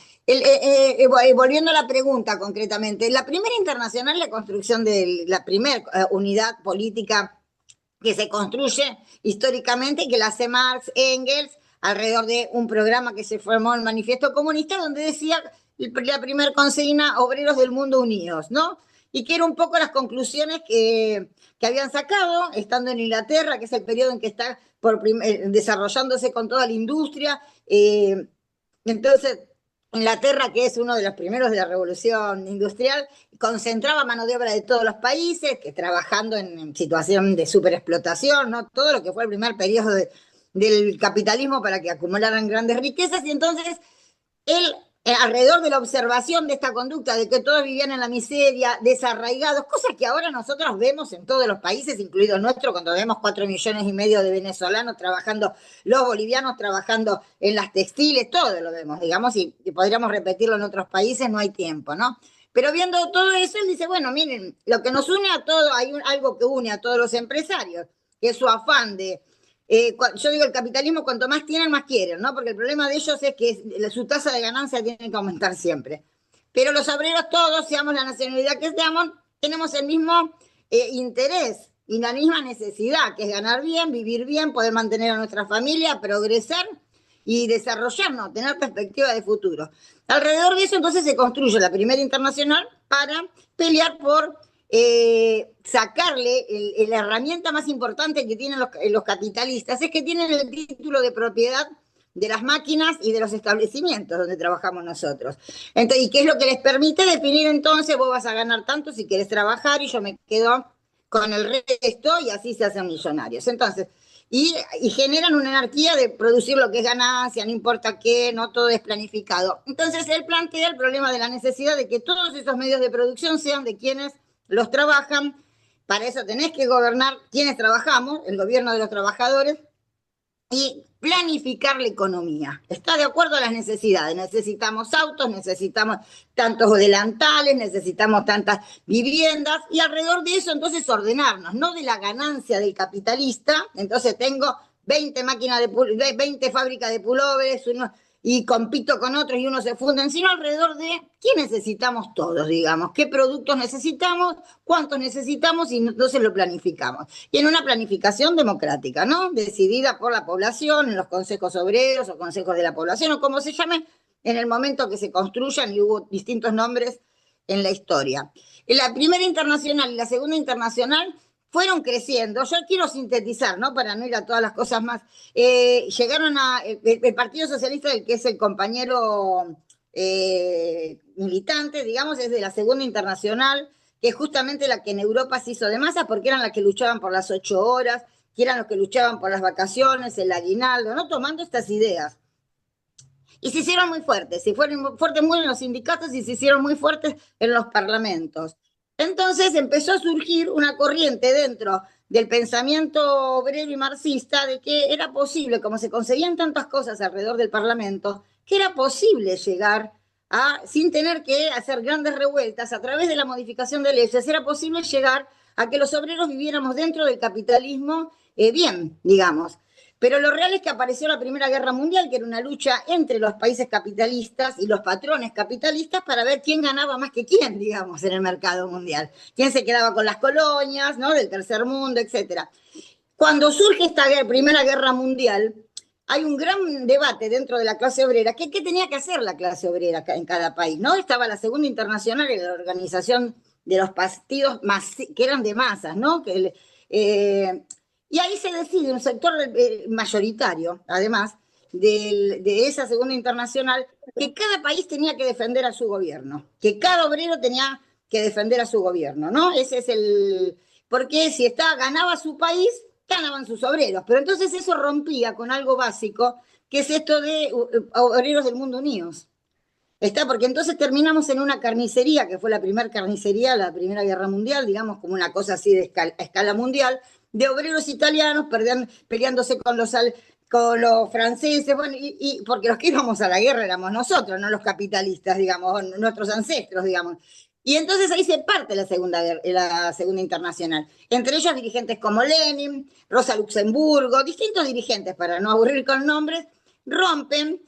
volviendo a la pregunta concretamente, la primera internacional, la construcción de la primera unidad política que se construye históricamente, que la hace Marx, Engels, alrededor de un programa que se formó el Manifiesto Comunista, donde decía la primera consigna, obreros del mundo unidos, ¿no? Y que era un poco las conclusiones que habían sacado, estando en Inglaterra, que es el periodo en que está desarrollándose con toda la industria. Entonces, Inglaterra, que es uno de los primeros de la revolución industrial, concentraba mano de obra de todos los países, que trabajando en situación de superexplotación, ¿no? Todo lo que fue el primer periodo del capitalismo para que acumularan grandes riquezas, y entonces él, alrededor de la observación de esta conducta, de que todos vivían en la miseria, desarraigados, cosas que ahora nosotros vemos en todos los países, incluido el nuestro, cuando vemos 4,5 millones de venezolanos trabajando, los bolivianos trabajando en las textiles, todo lo vemos, digamos, y podríamos repetirlo en otros países, no hay tiempo, ¿no? Pero viendo todo eso, él dice, bueno, miren, lo que nos une a todos, hay algo que une a todos los empresarios, que es su afán de yo digo, el capitalismo cuanto más tienen, más quieren, ¿no? Porque el problema de ellos es que su tasa de ganancia tiene que aumentar siempre. pero los obreros todos, seamos la nacionalidad que seamos, tenemos el mismo interés y la misma necesidad, que es ganar bien, vivir bien, poder mantener a nuestra familia, progresar y desarrollarnos, tener perspectiva de futuro. Alrededor de eso entonces se construye la primera internacional para pelear por sacarle la herramienta más importante que tienen los capitalistas, es que tienen el título de propiedad de las máquinas y de los establecimientos donde trabajamos nosotros. Entonces, ¿y qué es lo que les permite definir entonces? Vos vas a ganar tanto si querés trabajar y yo me quedo con el resto, y así se hacen millonarios. Entonces, y generan una anarquía de producir lo que es ganancia, no importa qué, no todo es planificado. Entonces él plantea el problema de la necesidad de que todos esos medios de producción sean de quienes los trabajan. Para eso tenés que gobernar quienes trabajamos, el gobierno de los trabajadores, y planificar la economía. Está de acuerdo a las necesidades. Necesitamos autos, necesitamos tantos delantales, necesitamos tantas viviendas, y alrededor de eso entonces ordenarnos, no de la ganancia del capitalista. Entonces tengo 20 máquinas de 20 fábricas de pullovers, y compito con otros y unos se funden, sino alrededor de qué necesitamos todos, digamos, qué productos necesitamos, cuántos necesitamos, y entonces lo planificamos. Y en una planificación democrática, ¿no? Decidida por la población, en los consejos obreros o consejos de la población, o como se llame, en el momento que se construyan, y hubo distintos nombres en la historia. En la primera internacional y la segunda internacional fueron creciendo. Yo quiero sintetizar, ¿no? Para no ir a todas las cosas más. Llegaron a el Partido Socialista, del que es el compañero militante, digamos, es de la Segunda Internacional, que es justamente la que en Europa se hizo de masa, porque eran las que luchaban por las 8 horas, que eran los que luchaban por las vacaciones, el aguinaldo, ¿no? Tomando estas ideas. Y se hicieron muy fuertes, se fueron fuertes muy en los sindicatos y se hicieron muy fuertes en los parlamentos. Entonces empezó a surgir una corriente dentro del pensamiento obrero y marxista de que era posible, como se conseguían tantas cosas alrededor del Parlamento, que era posible llegar a, sin tener que hacer grandes revueltas, a través de la modificación de leyes, era posible llegar a que los obreros viviéramos dentro del capitalismo bien, digamos. Pero lo real es que apareció la Primera Guerra Mundial, que era una lucha entre los países capitalistas y los patrones capitalistas para ver quién ganaba más que quién, digamos, en el mercado mundial. Quién se quedaba con las colonias, ¿no? Del tercer mundo, etc. Cuando surge esta Primera Guerra Mundial, hay un gran debate dentro de la clase obrera. ¿Qué tenía que hacer la clase obrera en cada país? ¿No? Estaba la Segunda Internacional, y la organización de los partidos que eran de masas, ¿no? Y ahí se decide un sector mayoritario, además, de esa Segunda Internacional, que cada país tenía que defender a su gobierno, que cada obrero tenía que defender a su gobierno, ¿no? Ese es porque si ganaba su país, ganaban sus obreros. Pero entonces eso rompía con algo básico, que es esto de obreros del mundo unidos. Porque entonces terminamos en una carnicería, que fue la primera carnicería, la Primera Guerra Mundial, digamos, como una cosa así de escala mundial, de obreros italianos peleándose con los franceses, bueno, y porque los que íbamos a la guerra éramos nosotros, no los capitalistas, digamos, nuestros ancestros, digamos. Y entonces ahí se parte la Segunda Internacional. Entre ellos dirigentes como Lenin, Rosa Luxemburgo, distintos dirigentes, para no aburrir con nombres, rompen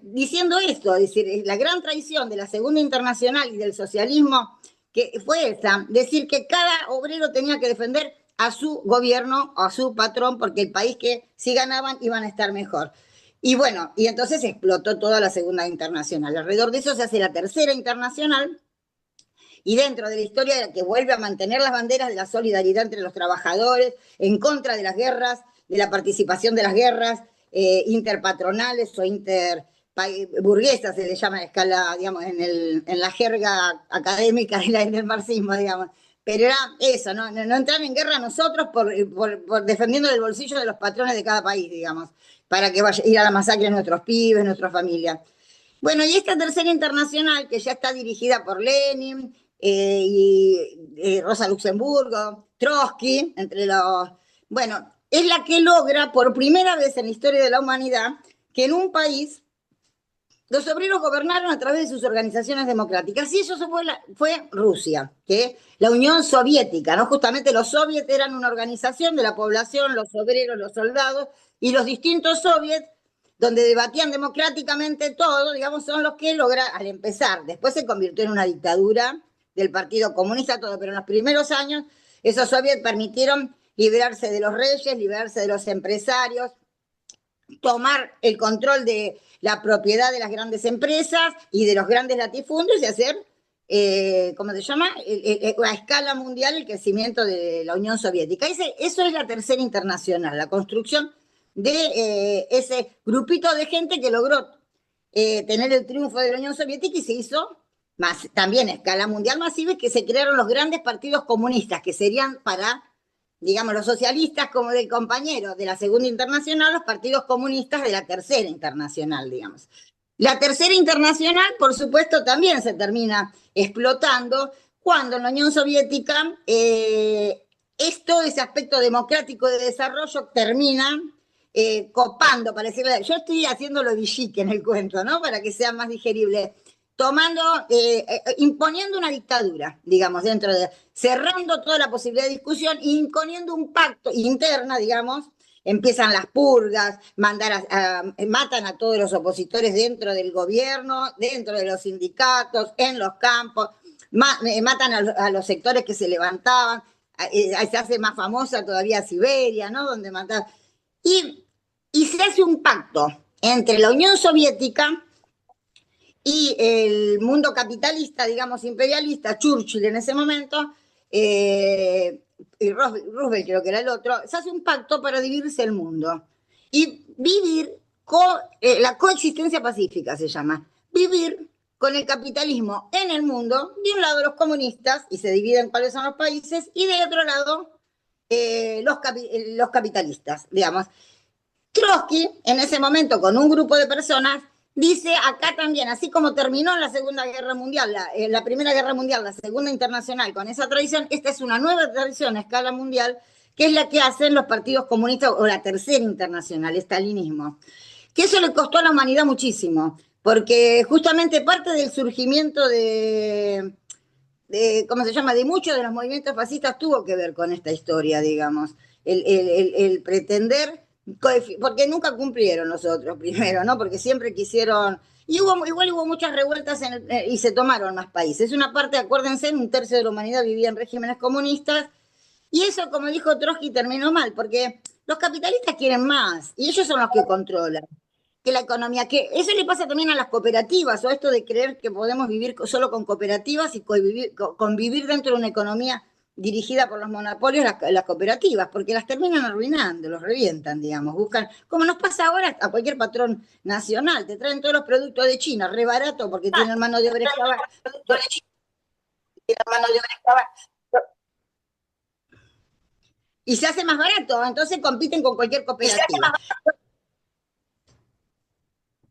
diciendo esto, es decir, la gran traición de la Segunda Internacional y del socialismo, que fue esa, decir que cada obrero tenía que defender a su gobierno, a su patrón, porque el país que si ganaban iban a estar mejor. Y bueno, y entonces explotó toda la Segunda Internacional. Alrededor de eso se hace la Tercera Internacional, y dentro de la historia que vuelve a mantener las banderas de la solidaridad entre los trabajadores, en contra de las guerras, de la participación de las guerras interpatronales o interburguesas, se le llama a escala, digamos, en la jerga académica del marxismo, digamos. Pero era eso, no entrar en guerra nosotros por defendiendo el bolsillo de los patrones de cada país, digamos, para que vaya a ir a la masacre de nuestros pibes, nuestras familias. Bueno, y esta Tercera Internacional, que ya está dirigida por Lenin y Rosa Luxemburgo, Trotsky, entre los... Bueno, es la que logra por primera vez en la historia de la humanidad que en un país los obreros gobernaron a través de sus organizaciones democráticas. Y eso fue Rusia, que la Unión Soviética, ¿no? Justamente los soviets eran una organización de la población, los obreros, los soldados, y los distintos soviets donde debatían democráticamente todo, digamos, son los que lograron, al empezar, después se convirtió en una dictadura del Partido Comunista, todo, pero en los primeros años esos soviets permitieron liberarse de los reyes, liberarse de los empresarios, tomar el control de la propiedad de las grandes empresas y de los grandes latifundios y hacer, ¿cómo se llama? A escala mundial el crecimiento de la Unión Soviética. Eso es la Tercera Internacional, la construcción de ese grupito de gente que logró tener el triunfo de la Unión Soviética y se hizo más, también a escala mundial masiva, que se crearon los grandes partidos comunistas, que serían para, digamos, los socialistas como del compañero de la Segunda Internacional, los partidos comunistas de la Tercera Internacional, digamos. La Tercera Internacional, por supuesto, también se termina explotando cuando en la Unión Soviética todo ese aspecto democrático de desarrollo termina copando, para decirle, yo estoy haciéndolo Villique en el cuento, ¿no? Para que sea más digerible, imponiendo una dictadura, digamos, cerrando toda la posibilidad de discusión, imponiendo un pacto interna, digamos, empiezan las purgas, matan a todos los opositores dentro del gobierno, dentro de los sindicatos, en los campos, matan a los sectores que se levantaban, se hace más famosa todavía Siberia, ¿no? Donde matan. Y se hace un pacto entre la Unión Soviética y el mundo capitalista, digamos, imperialista, Churchill en ese momento, y Roosevelt creo que era el otro, se hace un pacto para dividirse el mundo y vivir la coexistencia pacífica se llama, vivir con el capitalismo en el mundo, de un lado los comunistas, y se dividen cuáles son los países, y de otro lado los capitalistas, digamos. Trotsky, en ese momento, con un grupo de personas, dice acá también, así como terminó en la Segunda Guerra Mundial, la Primera Guerra Mundial, la Segunda Internacional, con esa tradición, esta es una nueva tradición a escala mundial, que es la que hacen los partidos comunistas, o la Tercera Internacional, el stalinismo. Que eso le costó a la humanidad muchísimo, porque justamente parte del surgimiento ¿cómo se llama?, de muchos de los movimientos fascistas tuvo que ver con esta historia, digamos. El pretender, porque nunca cumplieron los otros primero, ¿no? Porque siempre quisieron, y igual hubo muchas revueltas y se tomaron más países. Una parte, acuérdense, un tercio de la humanidad vivía en regímenes comunistas, y eso, como dijo Trotsky, terminó mal, porque los capitalistas quieren más, y ellos son los que controlan que la economía, que eso le pasa también a las cooperativas, o esto de creer que podemos vivir solo con cooperativas y convivir dentro de una economía dirigida por los monopolios, las cooperativas, porque las terminan arruinando, los revientan, digamos, buscan, como nos pasa ahora a cualquier patrón nacional, te traen todos los productos de China, re barato, porque tienen mano de obra esclava. Y se hace más barato, entonces compiten con cualquier cooperativa.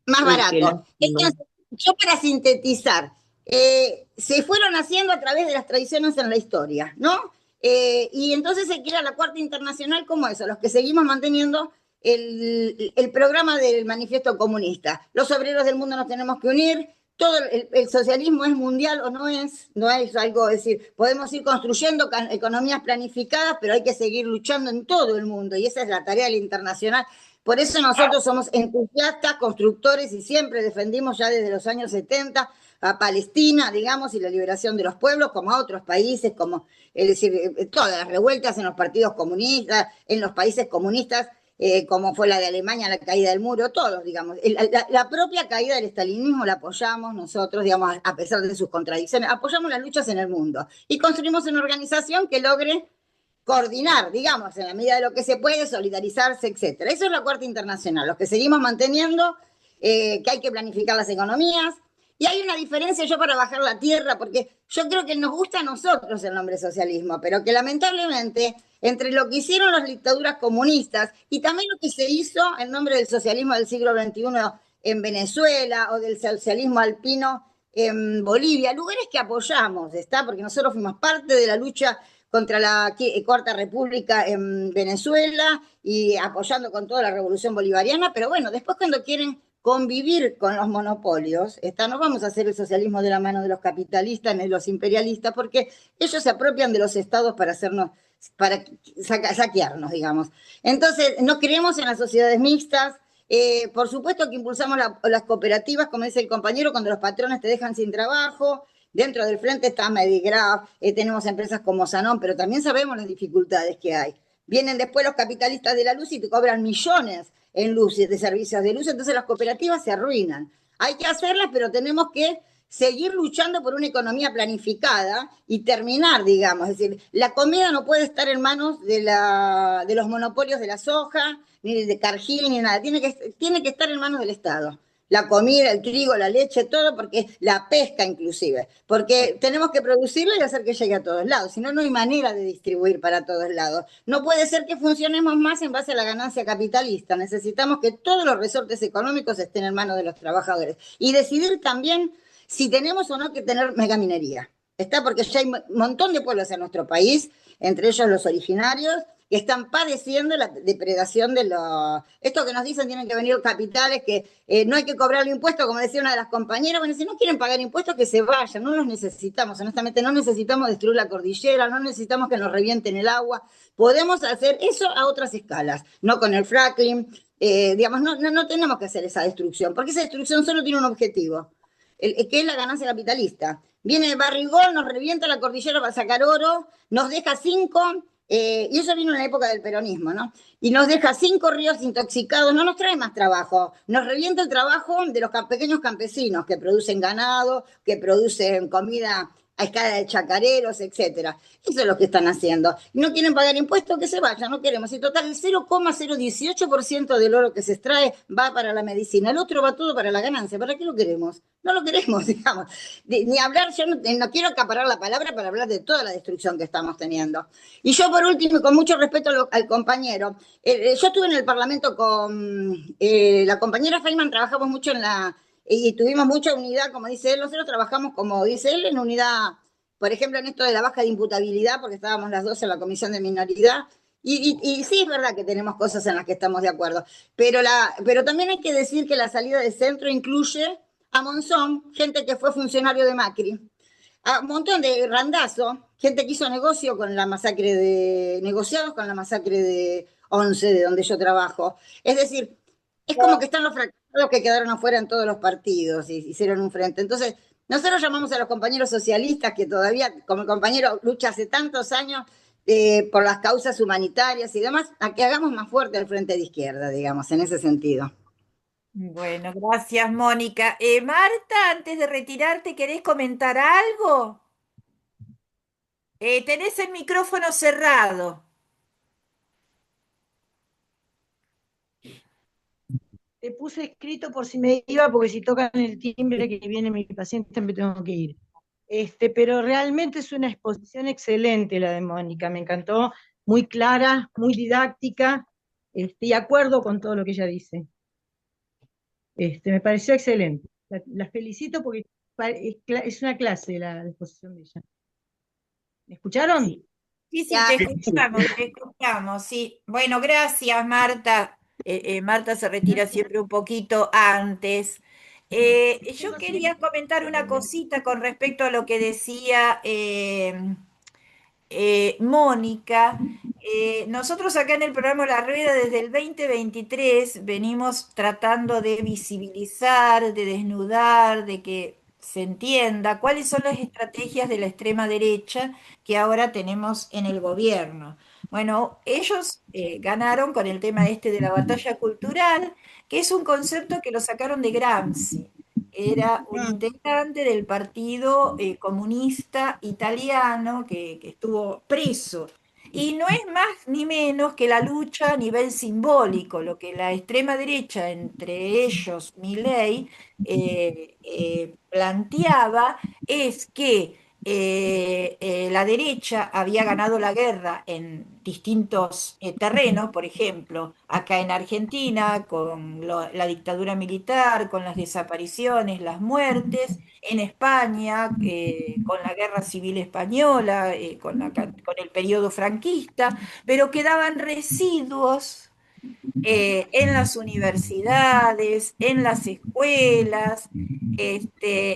Más barato. Entonces, yo para sintetizar, se fueron haciendo a través de las tradiciones en la historia, ¿no? Y entonces se crea la Cuarta Internacional como eso, los que seguimos manteniendo el programa del Manifiesto Comunista. Los obreros del mundo nos tenemos que unir, todo el socialismo es mundial o no es algo, es decir, podemos ir construyendo economías planificadas, pero hay que seguir luchando en todo el mundo, y esa es la tarea del internacional. Por eso nosotros somos entusiastas, constructores, y siempre defendimos ya desde los años 70 a Palestina, digamos, y la liberación de los pueblos, como a otros países, como, es decir, todas las revueltas en los partidos comunistas, en los países comunistas, como fue la de Alemania, la caída del muro, todos, digamos. La propia caída del estalinismo la apoyamos nosotros, digamos, a pesar de sus contradicciones, apoyamos las luchas en el mundo y construimos una organización que logre coordinar, digamos, en la medida de lo que se puede, solidarizarse, etcétera. Eso es la Cuarta Internacional, los que seguimos manteniendo, que hay que planificar las economías. Y hay una diferencia, yo para bajar la tierra, porque yo creo que nos gusta a nosotros el nombre socialismo, pero que lamentablemente entre lo que hicieron las dictaduras comunistas y también lo que se hizo en nombre del socialismo del siglo XXI en Venezuela o del socialismo alpino en Bolivia, lugares que apoyamos, ¿está? Porque nosotros fuimos parte de la lucha contra la Cuarta República en Venezuela y apoyando con toda la revolución bolivariana, pero bueno, después cuando quieren convivir con los monopolios, no vamos a hacer el socialismo de la mano de los capitalistas ni de los imperialistas, porque ellos se apropian de los estados para saquearnos, digamos. Entonces, no creemos en las sociedades mixtas, Por supuesto que impulsamos las cooperativas, como dice el compañero, cuando los patrones te dejan sin trabajo. Dentro del frente está Medigraph, tenemos empresas como Sanón, pero también sabemos las dificultades que hay. Vienen después los capitalistas de la luz y te cobran millones en luces, de servicios de luz, entonces las cooperativas se arruinan. Hay que hacerlas, pero tenemos que seguir luchando por una economía planificada y terminar, digamos. Es decir, la comida no puede estar en manos de los monopolios de la soja, ni de Cargill, ni nada. Tiene que estar en manos del Estado. La comida, el trigo, la leche, todo, porque la pesca inclusive, porque tenemos que producirla y hacer que llegue a todos lados, si no, no hay manera de distribuir para todos lados. No puede ser que funcionemos más en base a la ganancia capitalista, necesitamos que todos los resortes económicos estén en manos de los trabajadores y decidir también si tenemos o no que tener megaminería. Está porque ya hay un montón de pueblos en nuestro país, entre ellos los originarios, que están padeciendo la depredación de los... Esto que nos dicen tienen que venir capitales, que no hay que cobrar el impuesto, como decía una de las compañeras, bueno, si no quieren pagar impuestos, que se vayan, no los necesitamos, honestamente, no necesitamos destruir la cordillera, no necesitamos que nos revienten el agua, podemos hacer eso a otras escalas, no con el fracking, digamos, no tenemos que hacer esa destrucción, porque esa destrucción solo tiene un objetivo, que es la ganancia capitalista. Viene Barrigol, nos revienta la cordillera para sacar oro, nos deja 5, y eso vino en la época del peronismo, ¿no? Y nos deja 5 ríos intoxicados, no nos trae más trabajo, nos revienta el trabajo de los pequeños campesinos que producen ganado, que producen comida a escala de chacareros, etcétera. Eso es lo que están haciendo. No quieren pagar impuestos, que se vayan, no queremos. Y total, el 0,018% del oro que se extrae va para la medicina, el otro va todo para la ganancia. ¿Para qué lo queremos? No lo queremos, digamos. Ni hablar, yo no quiero acaparar la palabra para hablar de toda la destrucción que estamos teniendo. Y yo, por último, y con mucho respeto al compañero, yo estuve en el Parlamento con la compañera Feynman, trabajamos mucho y tuvimos mucha unidad, como dice él, nosotros trabajamos, como dice él, en unidad, por ejemplo, en esto de la baja de imputabilidad, porque estábamos las dos en la comisión de minoridad, y sí es verdad que tenemos cosas en las que estamos de acuerdo, pero también hay que decir que la salida de centro incluye a Monzón, gente que fue funcionario de Macri, a un montón de Randazo, gente que hizo negocio con la masacre negociados con la masacre de 11, de donde yo trabajo. Es decir, es como que están los fracasados que quedaron afuera en todos los partidos y hicieron un frente. Entonces, nosotros llamamos a los compañeros socialistas que todavía, como el compañero lucha hace tantos años por las causas humanitarias y demás, a que hagamos más fuerte el frente de izquierda, digamos, en ese sentido. Bueno, gracias, Mónica. Marta, antes de retirarte, ¿querés comentar algo? Tenés el micrófono cerrado. Te puse escrito por si me iba, porque si tocan el timbre que viene mi paciente me tengo que ir. Pero realmente es una exposición excelente la de Mónica, me encantó, muy clara, muy didáctica, y acuerdo con todo lo que ella dice. Me pareció excelente. La felicito porque es una clase la exposición de ella. ¿Me escucharon? Sí, sí, Ya, te escuchamos, sí. Bueno, gracias, Marta. Marta se retira siempre un poquito antes. Yo quería comentar una cosita con respecto a lo que decía Mónica. Nosotros acá en el programa La Rueda desde el 2023 venimos tratando de visibilizar, de desnudar, de que se entienda cuáles son las estrategias de la extrema derecha que ahora tenemos en el gobierno. Bueno, ellos ganaron con el tema este de la batalla cultural, que es un concepto que lo sacaron de Gramsci. Era un integrante del Partido Comunista Italiano que estuvo preso. Y no es más ni menos que la lucha a nivel simbólico, lo que la extrema derecha, entre ellos Milei, planteaba es que la derecha había ganado la guerra en distintos terrenos, por ejemplo, acá en Argentina, con la dictadura militar, con las desapariciones, las muertes, en España, con la guerra civil española, con el periodo franquista, pero quedaban residuos en las universidades, en las escuelas,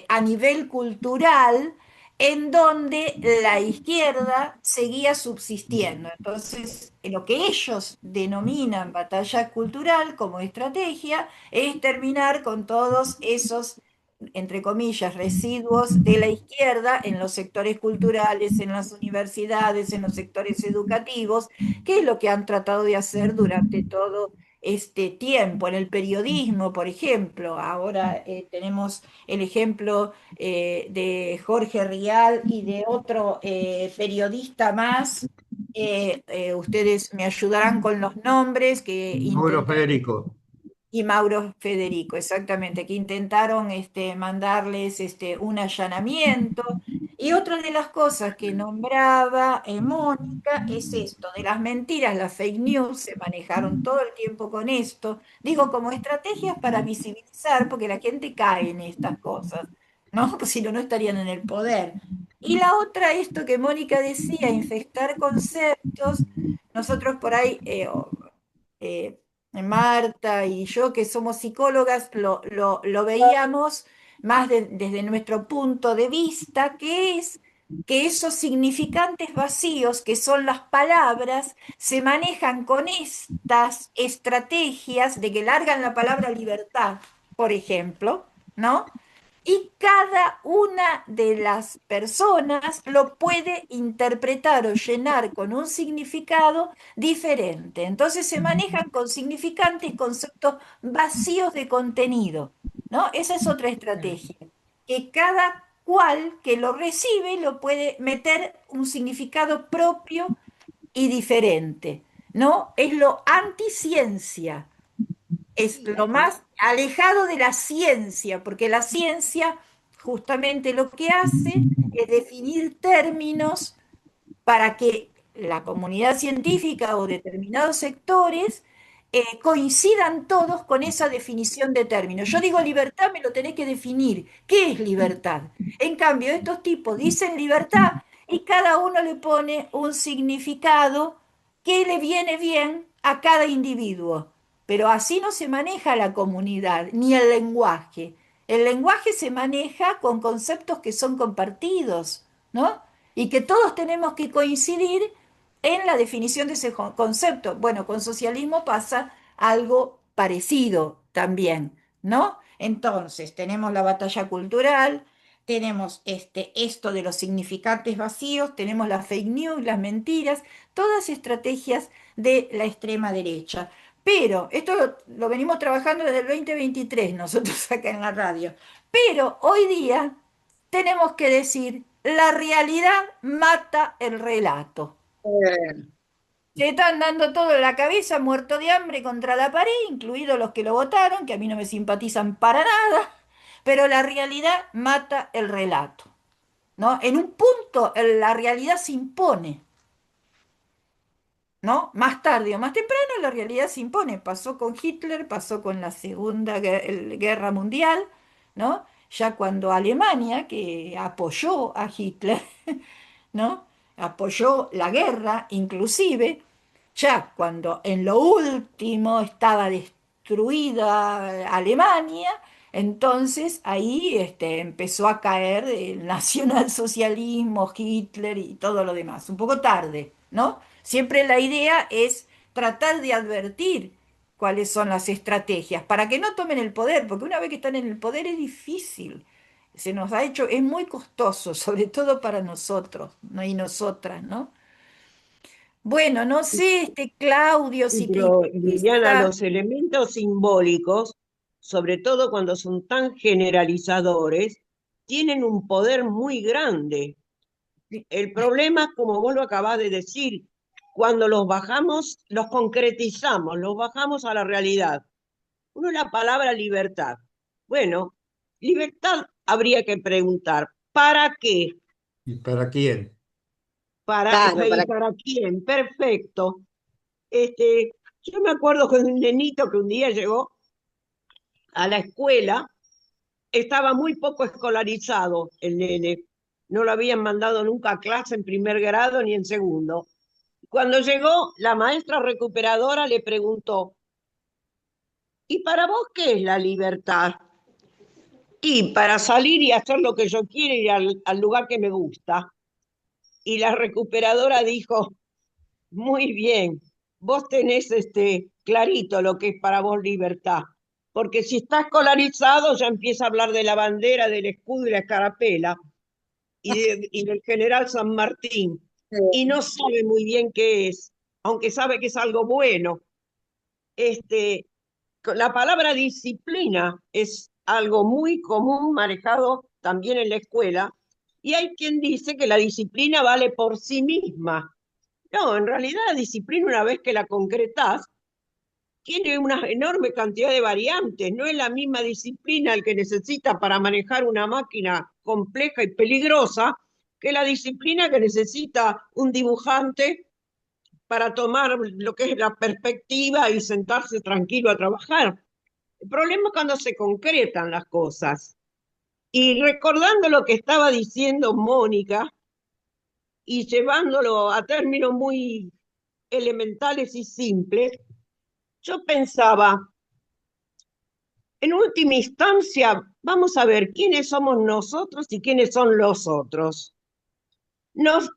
a nivel cultural, en donde la izquierda seguía subsistiendo. Entonces, lo que ellos denominan batalla cultural como estrategia es terminar con todos esos, entre comillas, residuos de la izquierda en los sectores culturales, en las universidades, en los sectores educativos, que es lo que han tratado de hacer durante todo este tiempo. En el periodismo, por ejemplo, ahora tenemos el ejemplo de Jorge Rial y de otro periodista más. Ustedes me ayudarán con los nombres que Mauro intentaron, Federico. y Mauro Federico, exactamente, que intentaron mandarles un allanamiento. Y otra de las cosas que nombraba Mónica es esto, de las mentiras, las fake news, se manejaron todo el tiempo con esto, digo, como estrategias para visibilizar, porque la gente cae en estas cosas, ¿no? Porque si no, no estarían en el poder. Y la otra, esto que Mónica decía, infectar conceptos, nosotros por ahí, eh, Marta y yo, que somos psicólogas, lo veíamos más desde nuestro punto de vista, que es que esos significantes vacíos, que son las palabras, se manejan con estas estrategias de que largan la palabra libertad, por ejemplo, ¿no? Y cada una de las personas lo puede interpretar o llenar con un significado diferente. Entonces se manejan con significantes conceptos vacíos de contenido, ¿no? Esa es otra estrategia, que cada cual que lo recibe lo puede meter un significado propio y diferente, ¿no? Es lo anticiencia, es lo más alejado de la ciencia, porque la ciencia justamente lo que hace es definir términos para que la comunidad científica o determinados sectores coincidan todos con esa definición de términos. Yo digo libertad, me lo tenés que definir. ¿Qué es libertad? En cambio, estos tipos dicen libertad y cada uno le pone un significado que le viene bien a cada individuo. Pero así no se maneja la comunidad, ni el lenguaje. El lenguaje se maneja con conceptos que son compartidos, ¿no? Y que todos tenemos que coincidir en la definición de ese concepto. Bueno, con socialismo pasa algo parecido también, ¿no? Entonces, tenemos la batalla cultural, tenemos esto de los significantes vacíos, tenemos la fake news, las mentiras, todas estrategias de la extrema derecha. Pero esto lo venimos trabajando desde el 2023 nosotros acá en la radio. Pero hoy día tenemos que decir, la realidad mata el relato. Eh, Se están dando todo en la cabeza, muerto de hambre contra la pared, incluidos los que lo votaron, que a mí no me simpatizan para nada, pero la realidad mata el relato, ¿no? En un punto la realidad se impone, ¿no? Más tarde o más temprano la realidad se impone. Pasó con Hitler, pasó con la Segunda Guerra Mundial, ¿no? Ya cuando Alemania, que apoyó a Hitler, ¿no? Apoyó la guerra, inclusive, ya cuando en lo último estaba destruida Alemania, entonces ahí empezó a caer el nacionalsocialismo, Hitler y todo lo demás, un poco tarde, ¿no? Siempre la idea es tratar de advertir cuáles son las estrategias para que no tomen el poder, porque una vez que están en el poder es difícil, se nos ha hecho, es muy costoso, sobre todo para nosotros, ¿no? Y nosotras, ¿no? Bueno, no sé, Claudio, sí, si te pero Liliana, interesa. los elementos simbólicos, sobre todo cuando son tan generalizadores, tienen un poder muy grande. El problema, como vos lo acabás de decir, cuando los bajamos, los concretizamos, los bajamos a la realidad. Uno, la palabra libertad. Bueno, libertad habría que preguntar, ¿para qué? ¿Y para quién? Claro, ¿Y para quién? Perfecto. Yo me acuerdo que un nenito que un día llegó a la escuela, estaba muy poco escolarizado el nene. No lo habían mandado nunca a clase en primer grado ni en segundo. Cuando llegó, la maestra recuperadora le preguntó, ¿y para vos qué es la libertad? Y para salir y hacer lo que yo quiero, ir al lugar que me gusta. Y la recuperadora dijo, muy bien, vos tenés clarito lo que es para vos libertad, porque si está escolarizado ya empieza a hablar de la bandera, del escudo y la escarapela, y del general San Martín, y no sabe muy bien qué es, aunque sabe que es algo bueno. La palabra disciplina es algo muy común manejado también en la escuela, y hay quien dice que la disciplina vale por sí misma. No, en realidad la disciplina, una vez que la concretás, tiene una enorme cantidad de variantes. No es la misma disciplina el que necesita para manejar una máquina compleja y peligrosa que la disciplina que necesita un dibujante para tomar lo que es la perspectiva y sentarse tranquilo a trabajar. El problema es cuando se concretan las cosas. Y recordando lo que estaba diciendo Mónica y llevándolo a términos muy elementales y simples, yo pensaba, en última instancia, vamos a ver quiénes somos nosotros y quiénes son los otros. Nos,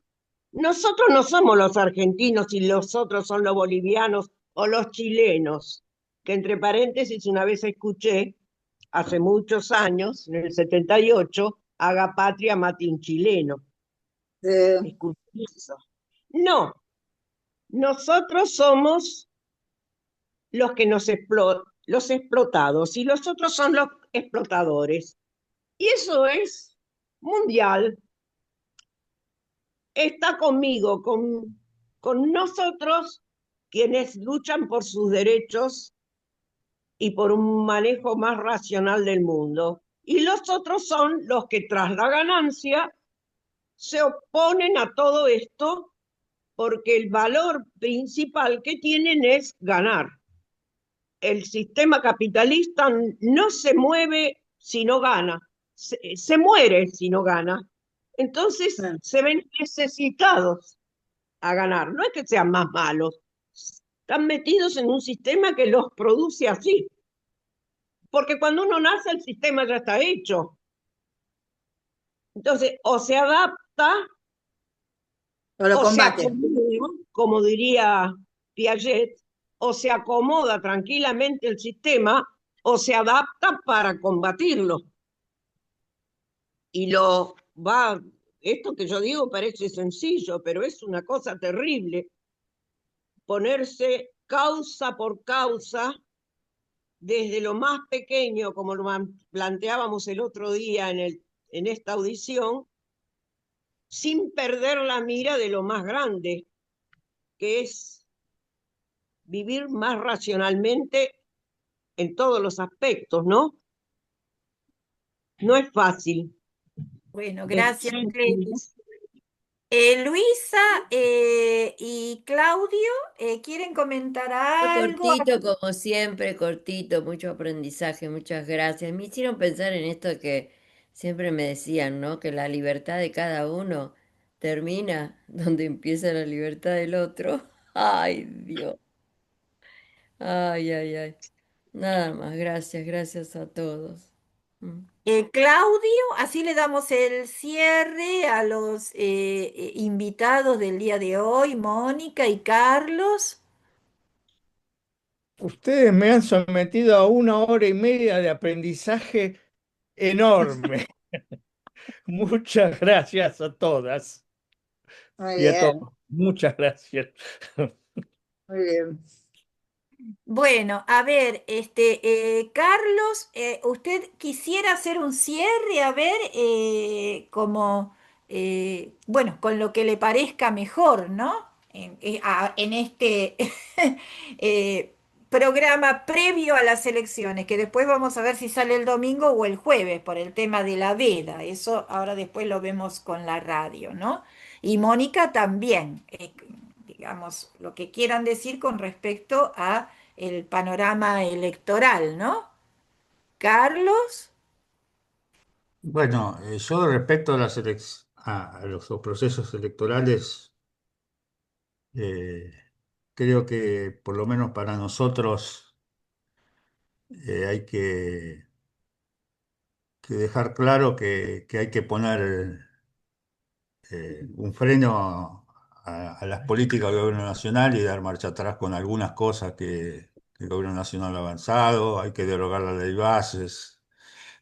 nosotros no somos los argentinos y los otros son los bolivianos o los chilenos, que entre paréntesis una vez escuché, hace muchos años, en el 78, haga patria, mate un chileno. Escuché eso. No, nosotros somos los que los explotados y los otros son los explotadores. Y eso es mundial. Está conmigo, con nosotros, quienes luchan por sus derechos y por un manejo más racional del mundo. Y los otros son los que tras la ganancia se oponen a todo esto porque el valor principal que tienen es ganar. El sistema capitalista no se mueve si no gana, se muere si no gana. Entonces se ven necesitados a ganar. No es que sean más malos, están metidos en un sistema que los produce así. Porque cuando uno nace el sistema ya está hecho. Entonces, o se adapta O lo o se combate. acomoda, como diría Piaget, o se acomoda tranquilamente el sistema o se adapta para combatirlo. Y esto que yo digo parece sencillo, pero es una cosa terrible, ponerse causa por causa, desde lo más pequeño, como lo planteábamos el otro día en esta audición, sin perder la mira de lo más grande, que es vivir más racionalmente en todos los aspectos, ¿no? No es fácil. Bueno, gracias, Después, Gladys. Luisa y Claudio, ¿quieren comentar algo? Cortito, como siempre, cortito, mucho aprendizaje, muchas gracias. Me hicieron pensar en esto que siempre me decían, ¿no? Que la libertad de cada uno termina donde empieza la libertad del otro. Ay, Dios. Ay, ay, ay. Nada más, gracias, gracias a todos. Mm. Claudio, así le damos el cierre a los invitados del día de hoy, Mónica y Carlos. Ustedes me han sometido a 1 hora y media de aprendizaje enorme. Muchas gracias a todas Muy y a todos. bien, Muchas gracias. muy bien. Bueno, a ver, Carlos, ¿usted quisiera hacer un cierre? A ver, bueno, con lo que le parezca mejor, ¿no? En este eh, programa previo a las elecciones, que después vamos a ver si sale el domingo o el jueves por el tema de la veda. Eso ahora después lo vemos con la radio, ¿no? Y Mónica también, digamos, lo que quieran decir con respecto a el panorama electoral, ¿no? Carlos, Bueno, yo respecto a a los procesos electorales, eh, creo que por lo menos para nosotros hay dejar claro que hay que poner un freno a las políticas del gobierno nacional y dar marcha atrás con algunas cosas que el gobierno nacional ha avanzado. Hay que derogar la ley bases,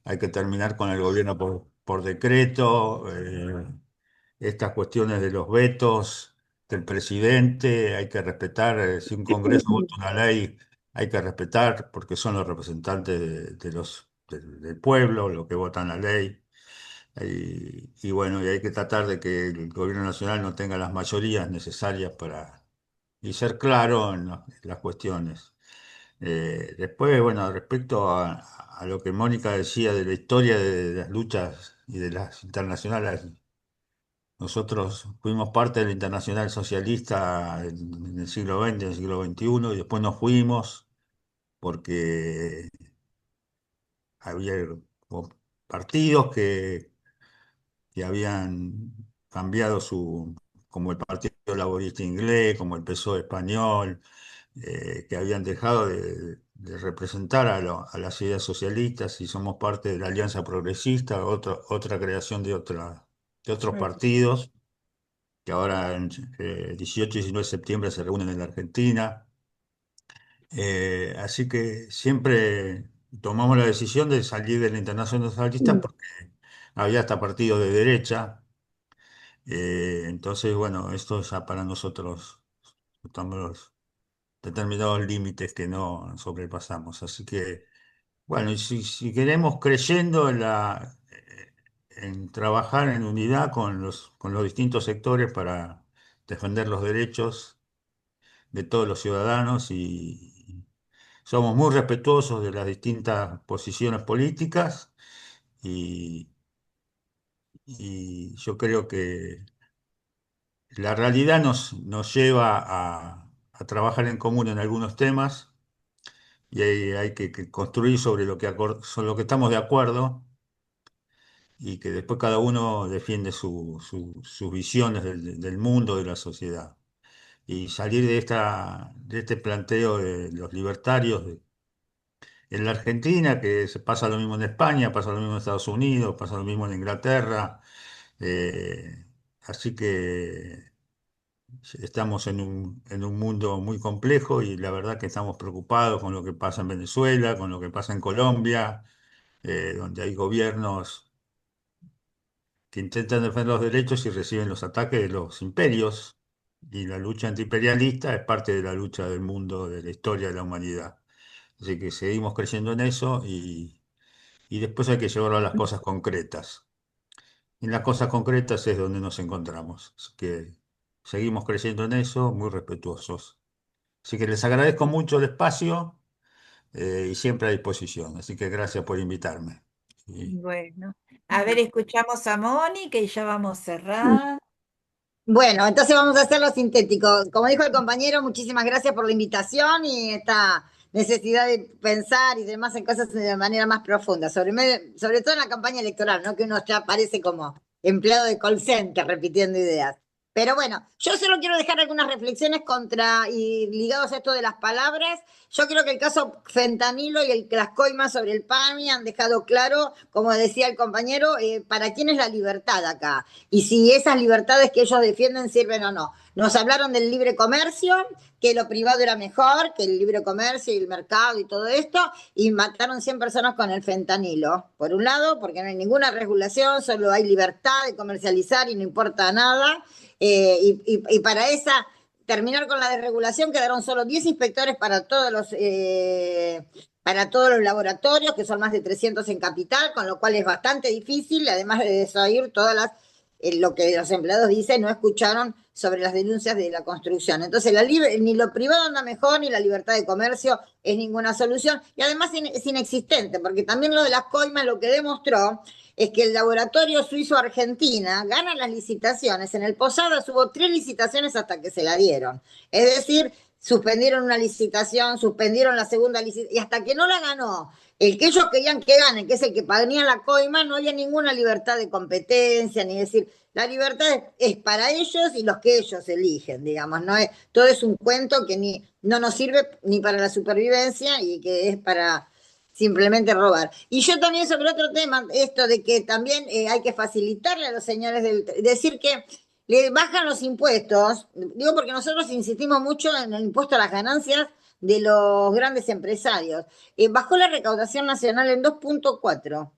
hay que terminar con el gobierno por decreto, estas cuestiones de los vetos del presidente, hay que respetar, si un Congreso vota una ley, hay que respetar porque son los representantes del pueblo los que votan la ley. Y bueno, y hay que tratar de que el gobierno nacional no tenga las mayorías necesarias y ser claro en las cuestiones. Después, bueno, respecto a lo que Mónica decía de la historia de las luchas y de las internacionales, nosotros fuimos parte de la Internacional Socialista en el siglo XX, en el siglo XXI, y después nos fuimos porque había como partidos que habían cambiado como el Partido Laborista Inglés, como el PSOE español, que habían dejado de representar a las ideas socialistas y somos parte de la Alianza Progresista, otra creación de otros partidos que ahora en 18 y 19 de septiembre se reúnen en la Argentina. Así que siempre tomamos la decisión de salir de la Internacional Socialista porque había hasta partidos de derecha. Entonces, bueno, esto ya para nosotros estamos los determinados límites que no sobrepasamos. Así que, bueno, y si queremos creyendo en trabajar en unidad con los distintos sectores para defender los derechos de todos los ciudadanos y somos muy respetuosos de las distintas posiciones políticas y, y yo creo que la realidad nos lleva a trabajar en común en algunos temas y hay que construir sobre lo que estamos de acuerdo y que después cada uno defiende sus visiones del mundo, de la sociedad. Y salir de este planteo de los libertarios en la Argentina, que se pasa lo mismo en España, pasa lo mismo en Estados Unidos, pasa lo mismo en Inglaterra. Así que estamos en un mundo muy complejo y la verdad que estamos preocupados con lo que pasa en Venezuela, con lo que pasa en Colombia, donde hay gobiernos que intentan defender los derechos y reciben los ataques de los imperios. Y la lucha antiimperialista es parte de la lucha del mundo, de la historia de la humanidad. Así que seguimos creyendo en eso y después hay que llevarlo a las cosas concretas. En las cosas concretas es donde nos encontramos. Así que seguimos creyendo en eso, muy respetuosos. Así que les agradezco mucho el espacio y siempre a disposición. Así que gracias por invitarme. Y Bueno, a ver, escuchamos a Mónica y ya vamos a cerrar. Bueno, entonces vamos a hacerlo sintético. Como dijo el compañero, muchísimas gracias por la invitación y esta necesidad de pensar y demás en cosas de manera más profunda, sobre todo en la campaña electoral, ¿no? Que uno ya parece como empleado de call center repitiendo ideas. Pero bueno, yo solo quiero dejar algunas reflexiones y ligados a esto de las palabras. Yo creo que el caso fentanilo y las coimas sobre el PAMI han dejado claro, como decía el compañero, para quién es la libertad acá y si esas libertades que ellos defienden sirven o no. Nos hablaron del libre comercio, que lo privado era mejor, que el libre comercio y el mercado y todo esto, y mataron 100 personas con el fentanilo. Por un lado, porque no hay ninguna regulación, solo hay libertad de comercializar y no importa nada. Y para terminar con la desregulación, quedaron solo 10 inspectores para todos los laboratorios, que son más de 300 en Capital, con lo cual es bastante difícil, además de desoír lo que los empleados dicen, no escucharon sobre las denuncias de la construcción. Entonces, ni lo privado anda mejor, ni la libertad de comercio es ninguna solución, y además es inexistente, porque también lo de las coimas lo que demostró es que el laboratorio suizo-argentina gana las licitaciones. En el Posadas hubo 3 licitaciones hasta que se la dieron. Es decir, suspendieron una licitación, suspendieron la segunda licitación, y hasta que no la ganó el que ellos querían que gane, que es el que ponía la coima, no había ninguna libertad de competencia, ni decir, la libertad es para ellos y los que ellos eligen, digamos, ¿no? Todo es un cuento que no nos sirve ni para la supervivencia y que es para simplemente robar. Y yo también sobre otro tema, esto de que también hay que facilitarle a los señores decir que le bajan los impuestos, digo porque nosotros insistimos mucho en el impuesto a las ganancias de los grandes empresarios. Bajó la recaudación nacional en 2,4.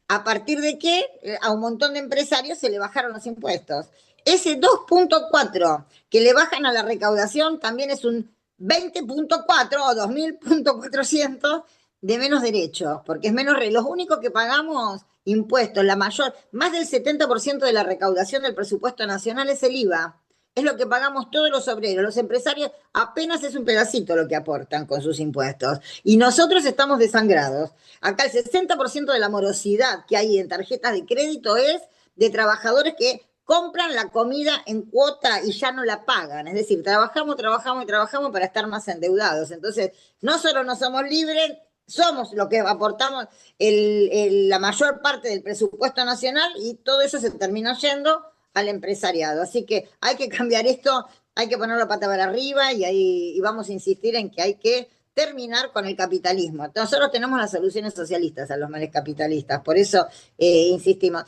A partir de que a un montón de empresarios se le bajaron los impuestos. Ese 2,4 que le bajan a la recaudación también es un 20,4 o 2.400 de menos derechos, porque es menos, los únicos que pagamos impuestos, la mayor, más del 70% de la recaudación del presupuesto nacional es el IVA. Es lo que pagamos todos los obreros. Los empresarios apenas es un pedacito lo que aportan con sus impuestos. Y nosotros estamos desangrados. Acá el 60% de la morosidad que hay en tarjetas de crédito es de trabajadores que compran la comida en cuota y ya no la pagan. Es decir, trabajamos, trabajamos y trabajamos para estar más endeudados. Entonces, no solo no somos libres, somos lo que aportamos la mayor parte del presupuesto nacional y todo eso se termina yendo al empresariado. Así que hay que cambiar esto, hay que ponerlo pata para arriba y vamos a insistir en que hay que terminar con el capitalismo. Nosotros tenemos las soluciones socialistas a los males capitalistas, por eso insistimos.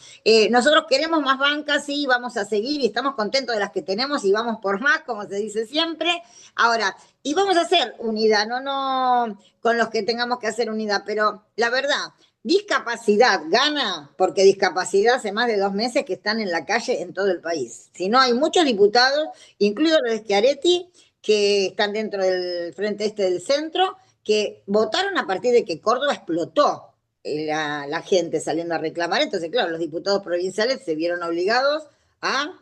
Nosotros queremos más bancas, sí, vamos a seguir y estamos contentos de las que tenemos y vamos por más, como se dice siempre. Ahora, y vamos a hacer unidad, no con los que tengamos que hacer unidad, pero la verdad, discapacidad gana porque discapacidad hace más de 2 meses que están en la calle en todo el país. Si no, hay muchos diputados, incluidos los de Schiaretti, que están dentro del frente este del centro, que votaron a partir de que Córdoba explotó la gente saliendo a reclamar. Entonces, claro, los diputados provinciales se vieron obligados a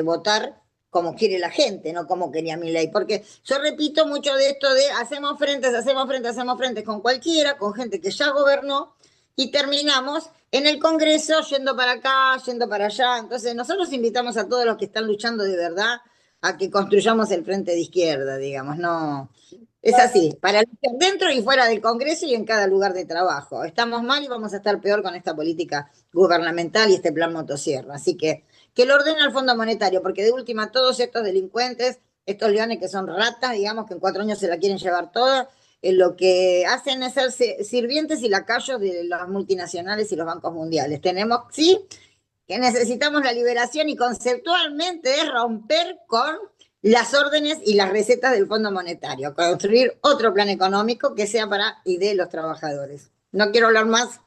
votar como quiere la gente, no como quería Milei. Porque yo repito mucho de esto de hacemos frentes, hacemos frentes, hacemos frentes con cualquiera, con gente que ya gobernó, y terminamos en el Congreso yendo para acá, yendo para allá. Entonces, nosotros invitamos a todos los que están luchando de verdad a que construyamos el frente de izquierda, digamos, no. Es así, para luchar dentro y fuera del Congreso y en cada lugar de trabajo. Estamos mal y vamos a estar peor con esta política gubernamental y este plan motosierra. Así que lo ordene al Fondo Monetario, porque de última todos estos delincuentes, estos leones que son ratas, digamos, que en 4 años se la quieren llevar toda, lo que hacen es ser sirvientes y lacayos de las multinacionales y los bancos mundiales. Tenemos, sí, que necesitamos la liberación y conceptualmente es romper con las órdenes y las recetas del Fondo Monetario, construir otro plan económico que sea para y de los trabajadores. No quiero hablar más.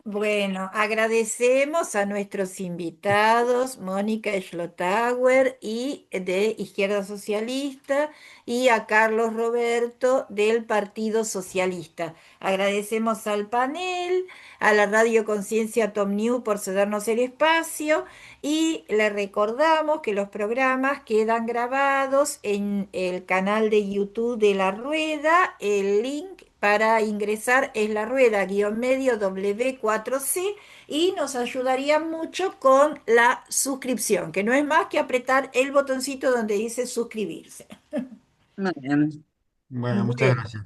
Bueno, agradecemos a nuestros invitados, Mónica Schlotauer y de Izquierda Socialista y a Carlos Roberto del Partido Socialista. Agradecemos al panel, a la Radio Conciencia Tom New por cedernos el espacio y le recordamos que los programas quedan grabados en el canal de YouTube de La Rueda. El link para ingresar es la rueda-medio W4C y nos ayudaría mucho con la suscripción, que no es más que apretar el botoncito donde dice suscribirse. Muy bien. Bueno, muchas Bueno, gracias.